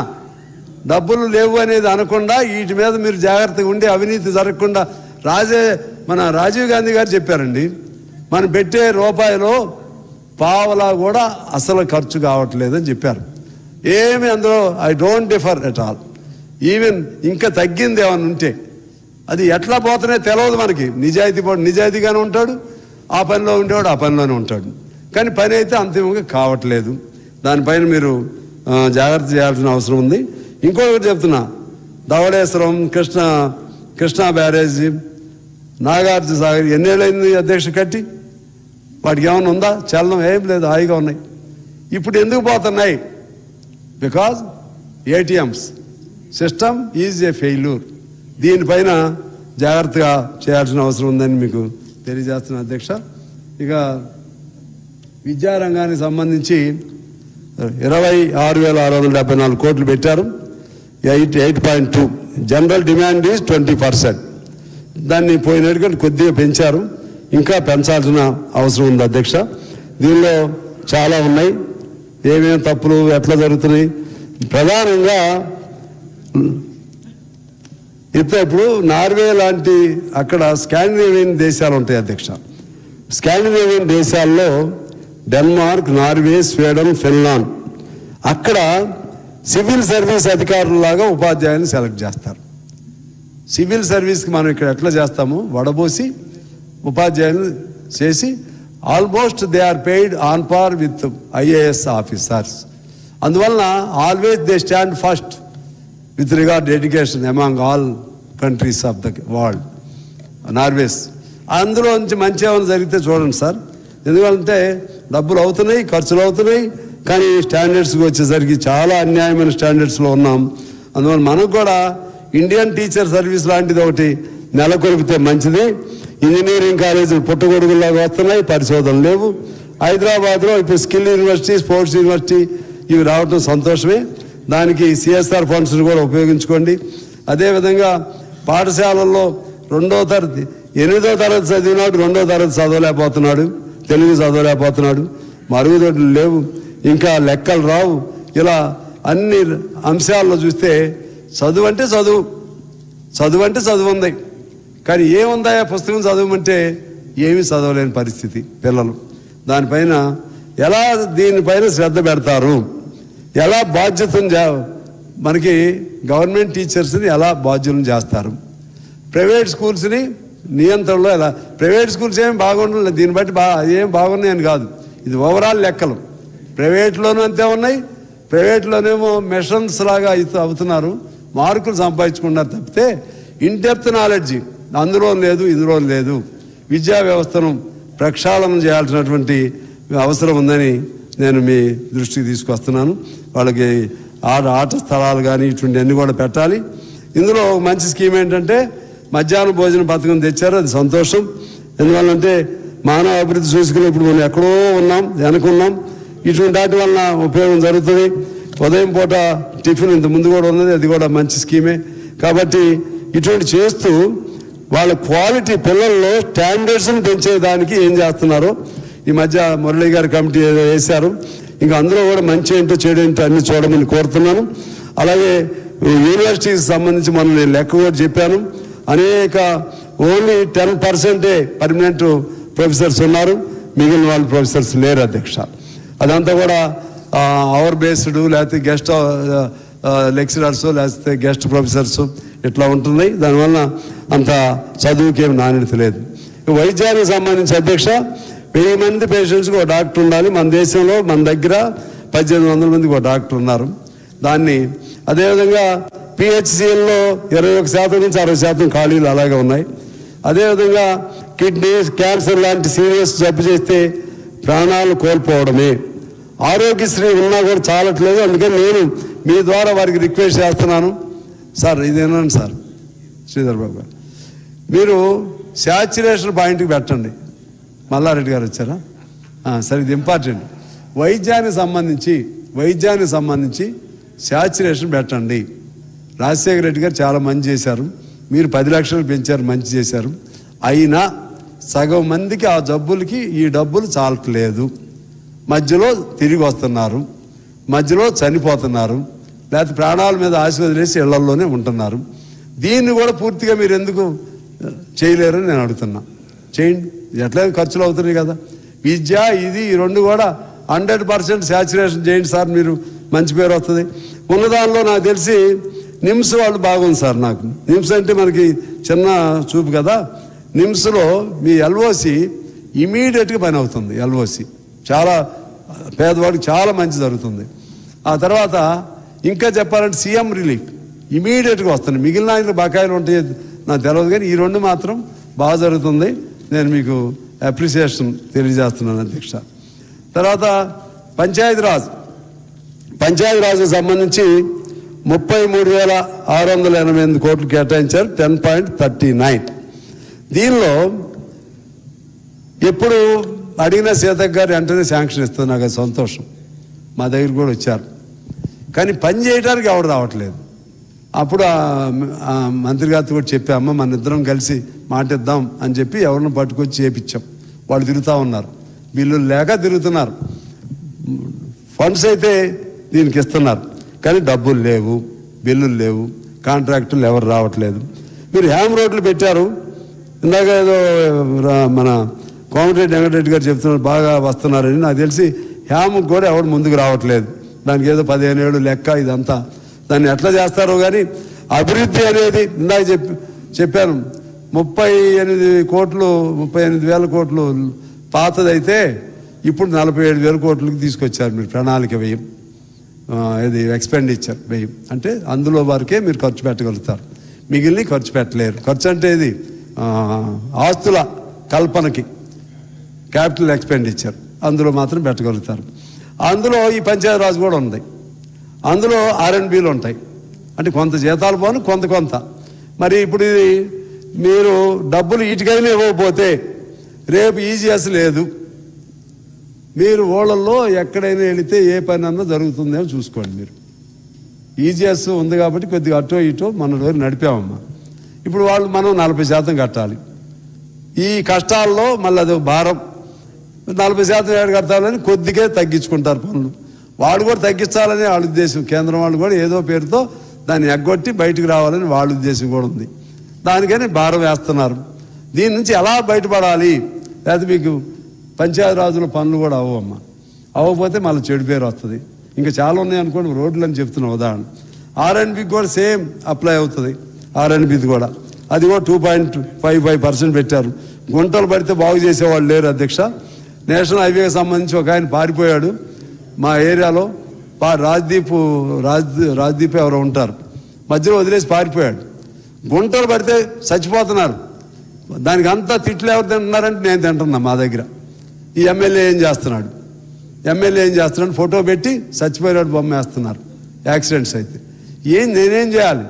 డబ్బులు లేవు అనేది అనకుండా వీటి మీద మీరు జాగ్రత్తగా ఉండి అవినీతి జరగకుండా మన రాజీవ్ గాంధీ గారు చెప్పారండి, మనం పెట్టే రూపాయలో పావలా కూడా అసలు ఖర్చు కావట్లేదని చెప్పారు. ఏమి అందులో I don't differ at all. Even ఇంకా తగ్గింది ఏమైనా ఉంటే అది ఎట్లా పోతున్నాయో తెలియదు మనకి. నిజాయితీగానే ఉంటాడు, ఆ పనిలో ఉండేవాడు ఆ పనిలోనే ఉంటాడు. కానీ పని అయితే అంతిమంగా కావట్లేదు. దానిపైన మీరు జాగ్రత్త చేయాల్సిన అవసరం ఉంది. ఇంకొకటి చెప్తున్నా, ధవళేశ్వరం కృష్ణా బ్యారేజీ, నాగార్జున సాగర్ ఎన్నేళ్ళైంది అధ్యక్ష కట్టి? వాటికి ఏమైనా ఉందా? చలనం ఏం లేదు, హాయిగా ఉన్నాయి. ఇప్పుడు ఎందుకు పోతున్నాయి? Because ATMs system is a failure. దీనిపైన జాగ్రత్తగా చేయాల్సిన అవసరం ఉందని మీకు తెలియజేస్తున్నా అధ్యక్ష. ఇక విద్యారంగానికి సంబంధించి 26,674 కోట్లు పెట్టారు. 8.2 జనరల్ డిమాండ్ ఈజ్ 20%. దాన్ని పోయినట్టుగా కొద్దిగా పెంచారు, ఇంకా పెంచాల్సిన అవసరం ఉంది అధ్యక్ష. దీనిలో చాలా ఉన్నాయి, ఏమేమి తప్పులు ఎట్లా జరుగుతున్నాయి. ప్రధానంగా ఇప్పుడు నార్వే లాంటి అక్కడ స్కాండినేవియన్ దేశాలు ఉంటాయి అధ్యక్ష. స్కాండినేవియన్ దేశాల్లో డెన్మార్క్, నార్వే, స్వీడన్, ఫిన్లాండ్ అక్కడ సివిల్ సర్వీస్ అధికారులాగా ఉపాధ్యాయులను సెలెక్ట్ చేస్తారు. సివిల్ సర్వీస్కి మనం ఇక్కడ ఎట్లా చేస్తామో వడబోసి ఉపాధ్యాయులు చేసి almost they are paid on par with IAS officers. అందువలన always they stand first with regard education among all countries of the world. Norway's అందులో నుంచి మంచి ఏమైనా జరిగితే చూడండి సార్. ఎందుకంటే డబ్బులు అవుతున్నాయి, ఖర్చులు అవుతున్నాయి, కానీ స్టాండర్డ్స్కి వచ్చేసరికి చాలా అన్యాయమైన స్టాండర్డ్స్లో ఉన్నాం. అందువల్ల మనకు కూడా ఇండియన్ టీచర్ సర్వీస్ లాంటిది ఒకటి నెలకొల్పితే మంచిది. ఇంజనీరింగ్ కాలేజీలు పుట్టగొడుగుల్లాగా వస్తున్నాయి, పరిశోధనలు లేవు. హైదరాబాద్లో ఇప్పుడు స్కిల్ యూనివర్సిటీ, స్పోర్ట్స్ యూనివర్సిటీ ఇవి రావడం సంతోషమే. దానికి సిఎస్ఆర్ ఫండ్స్ కూడా ఉపయోగించుకోండి. అదేవిధంగా పాఠశాలల్లో 8వ తరగతి చదివినాడు 2వ తరగతి చదవలేకపోతున్నాడు, తెలుగు చదవలేకపోతున్నాడు, మరుగుదొడ్లు లేవు, ఇంకా లెక్కలు రావు. ఇలా అన్ని అంశాల్లో చూస్తే చదువు అంటే చదువు ఉంది, కానీ ఏముందా పుస్తకం చదవమంటే ఏమీ చదవలేని పరిస్థితి పిల్లలు. దానిపైన ఎలా దీనిపైన శ్రద్ధ పెడతారు, ఎలా బాధ్యతను మనకి గవర్నమెంట్ టీచర్స్ని ఎలా బాధ్యులను చేస్తారు, ప్రైవేట్ స్కూల్స్ని నియంత్రణలో ఎలా. ప్రైవేట్ స్కూల్స్ ఏం బాగుండలేదు, దీన్ని బట్టి ఏం బాగున్నాయని కాదు, ఇది ఓవరాల్ లెక్కలు. ప్రైవేట్లోనూ అంతే ఉన్నాయి, ప్రైవేట్లోనేమో మెషన్స్ లాగా అవుతున్నారు, మార్కులు సంపాదించుకున్నారు తప్పితే ఇన్డెప్త్ నాలెడ్జ్ అందులో లేదు, ఇందులో లేదు. విద్యా వ్యవస్థను ప్రక్షాళన చేయాల్సినటువంటి అవసరం ఉందని నేను మీ దృష్టికి తీసుకొస్తున్నాను. వాళ్ళకి ఆట స్థలాలు కానీ ఇటువంటి అన్నీ కూడా పెట్టాలి. ఇందులో మంచి స్కీమ్ ఏంటంటే మధ్యాహ్న భోజన పథకం తెచ్చారు, అది సంతోషం. ఎందువల్లంటే మానవ అభివృద్ధి చూసుకుని ఇప్పుడు మనం ఎక్కడో ఉన్నాం, వెనుకున్నాం. ఇటువంటి వాటి వలన ఉపయోగం జరుగుతుంది. ఉదయం పూట టిఫిన్ ఇంత ముందు కూడా ఉన్నది, అది కూడా మంచి స్కీమే. కాబట్టి ఇటువంటి చేస్తూ వాళ్ళ క్వాలిటీ పిల్లల్లో స్టాండర్డ్స్ని పెంచేదానికి ఏం చేస్తున్నారో ఈ మధ్య మురళీ గారి కమిటీ వేశారు. ఇంకా అందులో కూడా మంచి ఏంటో చెడు ఏంటో అన్ని చూడమని కోరుతున్నాను. అలాగే యూనివర్సిటీకి సంబంధించి మనం నేను లెక్క కూడా చెప్పాను. అనేక ఓన్లీ 10% పర్మనెంట్ ప్రొఫెసర్స్ ఉన్నారు, మిగిలిన వాళ్ళు ప్రొఫెసర్స్ లేరు అధ్యక్ష. అదంతా కూడా అవర్ బేస్డ్ లేకపోతే గెస్ట్ లెక్చరర్స్ లేకపోతే గెస్ట్ ప్రొఫెసర్స్ ఇట్లా ఉంటుంది. దానివల్ల అంత చదువుకి ఏమి నాణ్యత లేదు. వైద్యానికి సంబంధించి అధ్యక్ష 1000 మంది పేషెంట్స్కి ఒక డాక్టర్ ఉండాలి. మన దేశంలో మన దగ్గర 1800 మందికి ఒక డాక్టర్ ఉన్నారు. దాన్ని అదేవిధంగా పిహెచ్సిఎల్లో 21% నుంచి 60% ఖాళీలు అలాగే ఉన్నాయి. అదేవిధంగా కిడ్నీ క్యాన్సర్ లాంటి సీరియస్ జబ్బు చేస్తే ప్రాణాలు కోల్పోవడమే. ఆరోగ్యశ్రీ ఉన్నా కూడా చాలట్లేదు. అందుకని నేను మీ ద్వారా వారికి రిక్వెస్ట్ చేస్తున్నాను. సార్ ఇదేనండి సార్ శ్రీధర్ బాబు గారు, మీరు శాచ్యురేషన్ పాయింట్కి పెట్టండి. మల్లారెడ్డి గారు వచ్చారా? సరే, ఇది ఇంపార్టెంట్. వైద్యానికి సంబంధించి శాచ్యురేషన్ పెట్టండి. రాజశేఖర రెడ్డి గారు చాలా మంచి చేశారు, మీరు 10 లక్షలు పెంచారు, మంచి చేశారు. అయినా సగం మందికి ఆ జబ్బులకి ఈ డబ్బులు చాలట్లేదు. మధ్యలో తిరిగి వస్తున్నారు, మధ్యలో చనిపోతున్నారు, లేకపోతే ప్రాణాల మీద ఆశ వదిలేసి ఇళ్లలోనే ఉంటున్నారు. దీన్ని కూడా పూర్తిగా మీరు ఎందుకు చేయలేరని నేను అడుగుతున్నా. చేయండి, ఎట్లయినా ఖర్చులు అవుతున్నాయి కదా. విద్య ఇది ఈ రెండు కూడా 100% శాచ్యురేషన్ చేయండి సార్, మీరు మంచి పేరు వస్తుంది. ఉన్నదానిలో నాకు తెలిసి నిమ్స్ వాళ్ళు బాగుంది సార్. నాకు నిమ్స్ అంటే మనకి చిన్న చూపు కదా. నిమ్స్లో మీ ఎల్ఓసి ఇమీడియట్గా పని అవుతుంది. ఎల్ఓసి చాలా పేదవాడికి చాలా మంచి జరుగుతుంది. ఆ తర్వాత ఇంకా చెప్పాలంటే సీఎం రిలీఫ్ ఇమీడియట్గా వస్తుంది. మిగిలిన ఆయన బకాయిలు ఉంటాయి నాకు తెలియదు, కానీ ఈ రెండు మాత్రం బాగా జరుగుతుంది. నేను మీకు అప్రిసియేషన్ తెలియజేస్తున్నాను అధ్యక్ష. తర్వాత పంచాయతీరాజ్కి సంబంధించి 33,688 కోట్లు కేటాయించారు, 10.39. దీనిలో ఎప్పుడు అడిగిన సీతక్క గారు వెంటనే శాంక్షన్ ఇస్తుంది, నాకు అది సంతోషం. మా దగ్గర కూడా వచ్చారు, కానీ పని చేయడానికి ఎవరు రావట్లేదు. అప్పుడు ఆ మంత్రి గారితో కూడా చెప్పామ్మ, మన ఇద్దరం కలిసి మాటిద్దాం అని చెప్పి ఎవరిని పట్టుకొచ్చి చేపించాం. వాళ్ళు తిరుగుతూ ఉన్నారు, బిల్లులు లేక తిరుగుతున్నారు. ఫండ్స్ అయితే దీనికి ఇస్తున్నారు, కానీ డబ్బులు లేవు, బిల్లులు లేవు, కాంట్రాక్టులు ఎవరు రావట్లేదు. మీరు హ్యామ్ రోడ్లు పెట్టారు, ఇందాక ఏదో మన కోమటిరెడ్డి వెంకటరెడ్డి గారు చెప్తున్నారు బాగా వస్తున్నారని. నాకు తెలిసి హ్యామ్కి కూడా ఎవరు ముందుకు రావట్లేదు. దానికి ఏదో 15 ఏళ్ళు లెక్క ఇదంతా. దాన్ని ఎట్లా చేస్తారో కానీ అభివృద్ధి అనేది ఇందాక చెప్పాను 38,000 కోట్లు పాతదైతే ఇప్పుడు 47,000 కోట్లకి తీసుకొచ్చారు మీరు. ప్రణాళిక వ్యయం, ఇది ఎక్స్పెండిచర్ వ్యయం అంటే అందులో వరకే మీరు ఖర్చు పెట్టగలుగుతారు, మిగిలిన ఖర్చు పెట్టలేరు. ఖర్చు అంటే ఇది ఆస్తుల కల్పనకి క్యాపిటల్ ఎక్స్పెండిచర్, అందులో మాత్రం పెట్టగలుగుతారు. అందులో ఈ పంచాయతీరాజ్ కూడా ఉంది, అందులో R&Bలు ఉంటాయి. అంటే కొంత జీతాలు పోను, కొంత. మరి ఇప్పుడు ఇది మీరు డబ్బులు ఇటుకైనా ఇవ్వకపోతే రేపు ఈజీఎస్ లేదు. మీరు ఊళ్ళల్లో ఎక్కడైనా వెళితే ఏ పని అన్నా జరుగుతుందేమో చూసుకోండి. మీరు ఈజీఎస్ ఉంది కాబట్టి కొద్దిగా అటో ఇటో మన రోజు నడిపామమ్మా. ఇప్పుడు మనం 40% కట్టాలి. ఈ కష్టాల్లో మళ్ళీ అది భారం. 40% ఏడు కట్టాలని కొద్దిగా తగ్గించుకుంటారు పనులు. వాళ్ళు కూడా తగ్గించాలని వాళ్ళ ఉద్దేశం. కేంద్రం వాళ్ళు కూడా ఏదో పేరుతో దాన్ని ఎగ్గొట్టి బయటకు రావాలని వాళ్ళ ఉద్దేశం కూడా ఉంది. దానికని భారం వేస్తున్నారు. దీని నుంచి ఎలా బయటపడాలి? లేకపోతే మీకు పంచాయతీరాజుల పనులు కూడా అవ్వమ్మా. అవ్వకపోతే మళ్ళీ చెడు పేరు వస్తుంది. ఇంకా చాలా ఉన్నాయి అనుకోండి, రోడ్లు అని చెప్తున్న ఉదాహరణ. R&Bకి కూడా సేమ్ అప్లై అవుతుంది. R&Bది కూడా అది కూడా 2.55% పెట్టారు. గుంటలు పడితే బాగు చేసేవాళ్ళు లేరు అధ్యక్ష. నేషనల్ హైవేకి సంబంధించి ఒక ఆయన పారిపోయాడు మా ఏరియాలో. రాజ్దీప్ ఎవరో ఉంటారు, మధ్యలో వదిలేసి పారిపోయాడు. గుంటలు పడితే చచ్చిపోతున్నారు. దానికి అంతా తిట్లు ఎవరు తింటున్నారంటే నేను తింటున్నా మా దగ్గర. ఈ ఎమ్మెల్యే ఏం చేస్తున్నాడు ఫోటో పెట్టి చచ్చిపోయాడు బొమ్మ వేస్తున్నారు. యాక్సిడెంట్స్ అయితే నేనేం చేయాలి?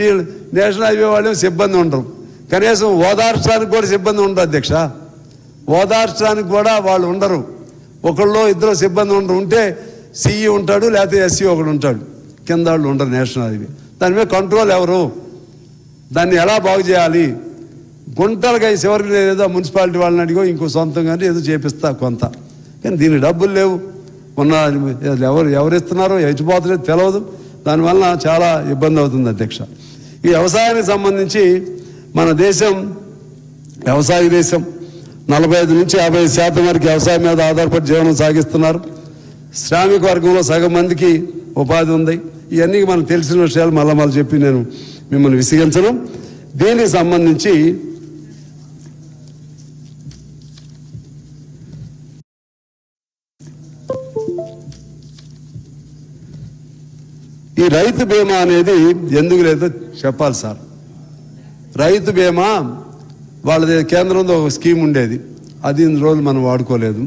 ఈ నేషనల్ హైవే వాళ్ళు సిబ్బంది ఉండరు, కనీసం ఓదార్చడానికి కూడా సిబ్బంది ఉండరు అధ్యక్ష. ఓదార్చడానికి కూడా వాళ్ళు ఉండరు. ఒకళ్ళు ఇద్దరు సిబ్బంది ఉండరు. ఉంటే సిఈ ఉంటాడు, లేకపోతే ఎస్సీ ఒకడు ఉంటాడు, కింద వాళ్ళు ఉండరు. నేషనల్ హైవే దాని మీద కంట్రోల్ ఎవరు? దాన్ని ఎలా బాగు చేయాలి? గుంటలుగా చివరికి ఏదో మున్సిపాలిటీ వాళ్ళని అడిగో ఇంకో సొంతంగానే ఏదో చేపిస్తా కొంత, కానీ దీనికి డబ్బులు లేవు. ఎవరు ఇస్తున్నారో ఎచ్చిపోతుందో తెలియదు. దానివల్ల చాలా ఇబ్బంది అవుతుంది అధ్యక్ష. ఈ వ్యవసాయానికి సంబంధించి మన దేశం వ్యవసాయ దేశం. 45 నుంచి 50% వరకు వ్యవసాయం మీద ఆధారపడి జీవనం సాగిస్తున్నారు. శ్రామిక వర్గంలో సగం మందికి ఉపాధి ఉంది. ఇవన్నీ మనకు తెలిసిన విషయాలు మళ్ళీ చెప్పి నేను మిమ్మల్ని విసిగించను. దీనికి సంబంధించి ఈ రైతు బీమా అనేది ఎందుకు లేదో చెప్పాలి సార్. రైతు బీమా వాళ్ళది కేంద్రంలో ఒక స్కీమ్ ఉండేది, అది ఇన్ని రోజులు మనం వాడుకోలేదు.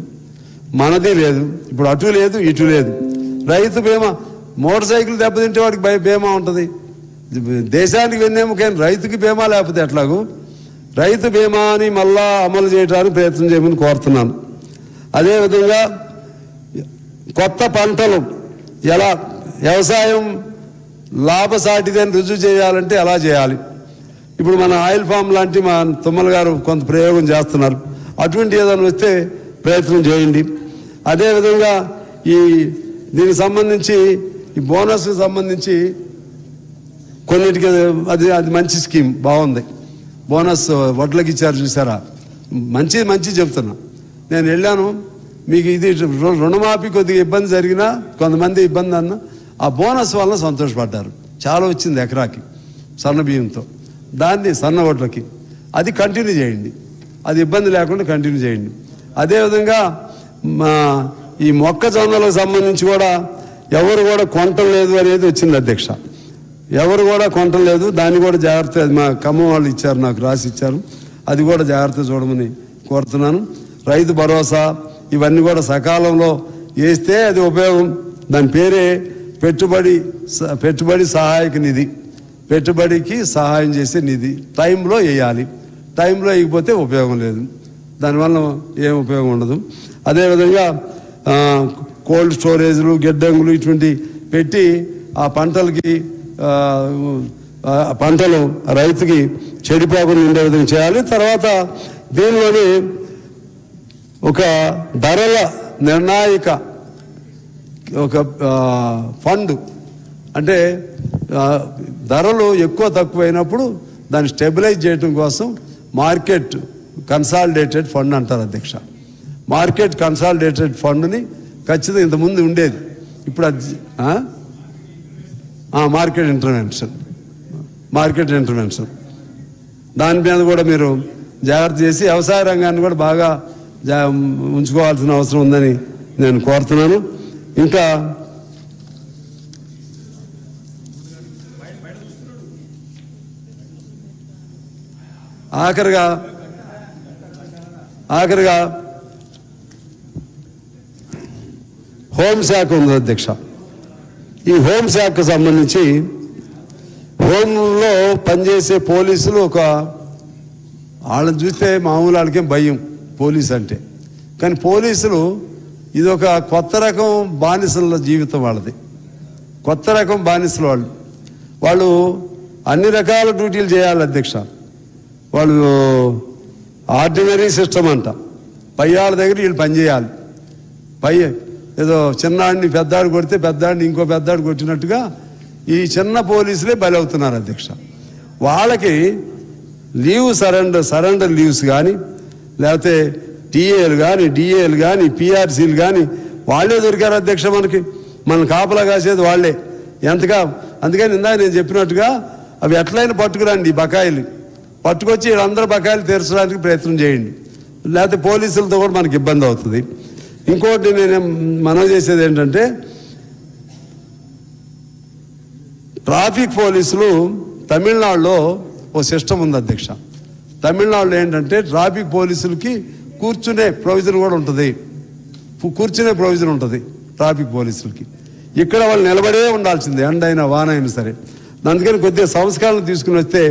మనది లేదు, ఇప్పుడు అటు లేదు ఇటు లేదు. రైతు బీమా మోటార్ సైకిల్ దెబ్బతింటే వాడికి బీమా ఉంటుంది. దేశానికి వెన్నేముకైనా రైతుకి బీమా లేకపోతే ఎట్లాగూ? రైతు బీమాని మళ్ళా అమలు చేయడానికి ప్రయత్నం చేయమని కోరుతున్నాను. అదేవిధంగా కొత్త పంటలు ఎలా వ్యవసాయం లాభసాటిదని రుజువు చేయాలంటే ఎలా చేయాలి? ఇప్పుడు మన ఆయిల్ ఫామ్ లాంటి మా తుమ్మల గారు కొంత ప్రయోగం చేస్తున్నారు. అటువంటి ఏదైనా వస్తే ప్రయత్నం చేయండి. అదేవిధంగా దీనికి సంబంధించి ఈ బోనస్కి సంబంధించి కొన్నిటికి అది మంచి స్కీమ్, బాగుంది. బోనస్ వడ్లకి ఇచ్చారు చూసారా, మంచి చెప్తున్నా. నేను వెళ్ళాను, మీకు ఇది రుణమాఫీ కొద్దిగా ఇబ్బంది జరిగినా కొంతమంది ఇబ్బంది అన్న ఆ బోనస్ వల్ల సంతోషపడ్డారు. చాలా వచ్చింది ఎకరాకి సన్న బియ్యంతో, దాన్ని సన్న వడ్లకి అది కంటిన్యూ చేయండి, అది ఇబ్బంది లేకుండా కంటిన్యూ చేయండి. అదేవిధంగా ఈ మొక్కజొన్నలకు సంబంధించి కూడా ఎవరు కూడా కొంటలేదు అనేది వచ్చింది అధ్యక్ష. ఎవరు కూడా కొంటలేదు, దాన్ని కూడా జాగ్రత్త, అది మా ఖమ్మం వాళ్ళు ఇచ్చారు, నాకు రాసి ఇచ్చారు, అది కూడా జాగ్రత్త చూడమని కోరుతున్నాను. రైతు భరోసా ఇవన్నీ కూడా సకాలంలో వేస్తే అది ఉపయోగం. దాని పేరే పెట్టుబడి సహాయక నిధి, పెట్టుబడికి సహాయం చేసే నిధి. టైంలో వేయాలి, టైంలో వేయకపోతే ఉపయోగం లేదు, దానివల్ల ఏం ఉపయోగం ఉండదు. అదేవిధంగా కోల్డ్ స్టోరేజ్లు, గిడ్డంగులు ఇటువంటి పెట్టి ఆ పంటలు రైతుకి చెడిపోకుండా ఉండే విధంగా చేయాలి. తర్వాత దీనిలోని ఒక ధరల నిర్ణాయక ఒక ఫండ్, అంటే ధరలు ఎక్కువ తక్కువ అయినప్పుడు దాన్ని స్టెబిలైజ్ చేయడం కోసం మార్కెట్ కన్సాలిడేటెడ్ ఫండ్ అంటారు అధ్యక్ష. మార్కెట్ కన్సాలిడేటెడ్ ఫండ్ని ఖచ్చితంగా ఇంతకుముందు ఉండేది, ఇప్పుడు అది మార్కెట్ ఇంటర్వెన్షన్ దాని మీద కూడా మీరు జాగ్రత్త చేసి వ్యవసాయ రంగాన్ని కూడా బాగా ఉంచుకోవాల్సిన అవసరం ఉందని నేను కోరుతున్నాను. ఇంకా ఆఖరిగా హోంశాఖ ఉంది అధ్యక్ష. ఈ హోంశాఖకు సంబంధించి హోంలో పనిచేసే పోలీసులు వాళ్ళని చూస్తే మామూలు వాళ్ళకేం భయం పోలీసు అంటే, కానీ పోలీసులు ఇది ఒక కొత్త రకం బానిసల జీవితం వాళ్ళది, కొత్త రకం బానిసలు వాళ్ళు అన్ని రకాల డ్యూటీలు చేయాలి అధ్యక్ష. వాళ్ళు ఆర్డినరీ సిస్టమ్ అంట, పై వాళ్ళ దగ్గర వీళ్ళు పనిచేయాలి. ఏదో చిన్నాడిని పెద్దాడు కొడితే పెద్దాడిని ఇంకో పెద్దాడు కొట్టినట్టుగా ఈ చిన్న పోలీసులే బలవుతున్నారు అధ్యక్ష. వాళ్ళకి సరెండర్ లీవ్స్ కానీ, లేకపోతే టీఏలు కానీ, డిఏలు కానీ, పిఆర్సీలు కానీ వాళ్ళే దొరికారు అధ్యక్ష. మన కాపలా కాసేది వాళ్ళే ఎంతగా. అందుకని ఇందాక నేను చెప్పినట్టుగా అవి ఎట్లయినా పట్టుకురండి, ఈ బకాయిలు పట్టుకొచ్చి వీళ్ళందరూ బకాయిలు తీర్చడానికి ప్రయత్నం చేయండి, లేకపోతే పోలీసులతో కూడా మనకి ఇబ్బంది అవుతుంది. ఇంకోటి నేను మనం చేసేది ఏంటంటే, ట్రాఫిక్ పోలీసులు తమిళనాడులో ఓ సిస్టమ్ ఉంది అధ్యక్ష. తమిళనాడులో ఏంటంటే ట్రాఫిక్ పోలీసులకి కూర్చునే ప్రొవిజన్ కూడా ఉంటుంది, ట్రాఫిక్ పోలీసులకి. ఇక్కడ వాళ్ళు నిలబడే ఉండాల్సిందే, ఎండైనా వానైనా సరే. అందుకని కొద్దిగా సంస్కరణలు తీసుకుని వస్తే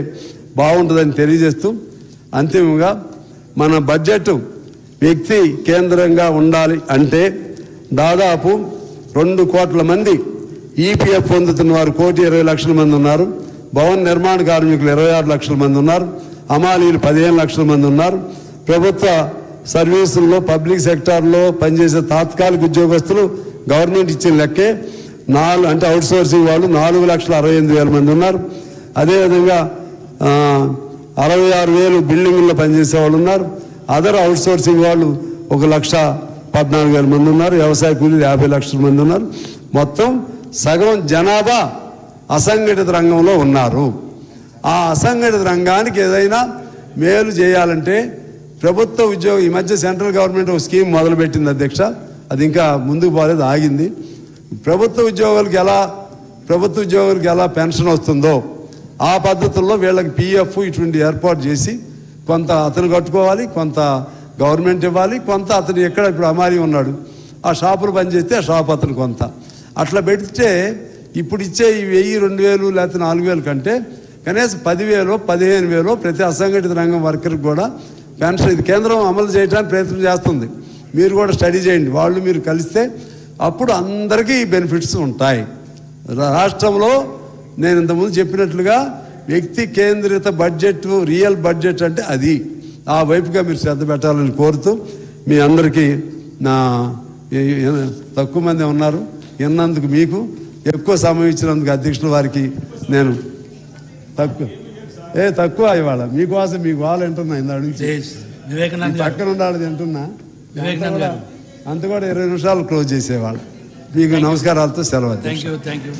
బాగుంటుందని తెలియజేస్తూ, అంతిమంగా మన బడ్జెట్ వ్యక్తి కేంద్రంగా ఉండాలి అంటే దాదాపు 2 కోట్ల మంది ఈపీఎఫ్ పొందుతున్న వారు 1,20,00,000 మంది ఉన్నారు. భవన నిర్మాణ కార్మికులు 26 లక్షల మంది ఉన్నారు. హమాలీలు 15 లక్షల మంది ఉన్నారు. ప్రభుత్వ సర్వీసుల్లో పబ్లిక్ సెక్టార్లో పనిచేసే తాత్కాలిక ఉద్యోగస్తులు గవర్నమెంట్ ఇచ్చిన లెక్కే అంటే అవుట్సోర్సింగ్ వాళ్ళు 4,68,000 మంది ఉన్నారు. అదేవిధంగా 66,000 బిల్డింగుల్లో పనిచేసే వాళ్ళు ఉన్నారు. అదర్ అవుట్సోర్సింగ్ వాళ్ళు 1,14,000 మంది ఉన్నారు. వ్యవసాయ కూలీలు 50 లక్షల మంది ఉన్నారు. మొత్తం సగం జనాభా అసంఘటిత రంగంలో ఉన్నారు. ఆ అసంఘటిత రంగానికి ఏదైనా మేలు చేయాలంటే ప్రభుత్వ ఉద్యోగం, ఈ మధ్య సెంట్రల్ గవర్నమెంట్ ఒక స్కీమ్ మొదలుపెట్టింది అధ్యక్ష, అది ఇంకా ముందుకు పోలేదు, ఆగింది. ప్రభుత్వ ఉద్యోగులకు ఎలా పెన్షన్ వస్తుందో ఆ పద్ధతుల్లో వీళ్ళకి పిఎఫ్ ఇటువంటి ఏర్పాటు చేసి కొంత అతను కట్టుకోవాలి, కొంత గవర్నమెంట్ ఇవ్వాలి, కొంత అతను ఎక్కడ ఇప్పుడు అమారి ఉన్నాడు ఆ షాపులు పనిచేస్తే ఆ షాప్ అతను కొంత అట్లా పెడితే ఇప్పుడు ఇచ్చే ఈ 1,000, 2,000 లేకపోతే 4,000 కంటే కనీసం 10,000 15,000 ప్రతి అసంఘటిత రంగం వర్కర్కి కూడా పెన్షన్ ఇది కేంద్రం అమలు చేయడానికి ప్రయత్నం చేస్తుంది. మీరు కూడా స్టడీ చేయండి, వాళ్ళు మీరు కలిస్తే అప్పుడు అందరికీ ఈ బెనిఫిట్స్ ఉంటాయి. రాష్ట్రంలో నేను ఇంతకుముందు చెప్పినట్లుగా వ్యక్తి కేంద్రిత బడ్జెట్, రియల్ బడ్జెట్ అంటే అది, ఆ వైపుగా మీరు శ్రద్ధ పెట్టాలని కోరుతూ మీ అందరికీ నా తక్కువ మంది ఉన్నారు విన్నందుకు, మీకు ఎక్కువ సమయం ఇచ్చినందుకు అధ్యక్షుల వారికి నేను తక్కువ ఇవాళ మీకోసం మీకు వాళ్ళు వింటున్నా ఇందాడు నుంచి పక్కన ఉండాలి వింటున్నా అంత కూడా 20 నిమిషాలు క్లోజ్ చేసేవాళ్ళు. మీకు నమస్కారాలతో సెలవు. Thank you.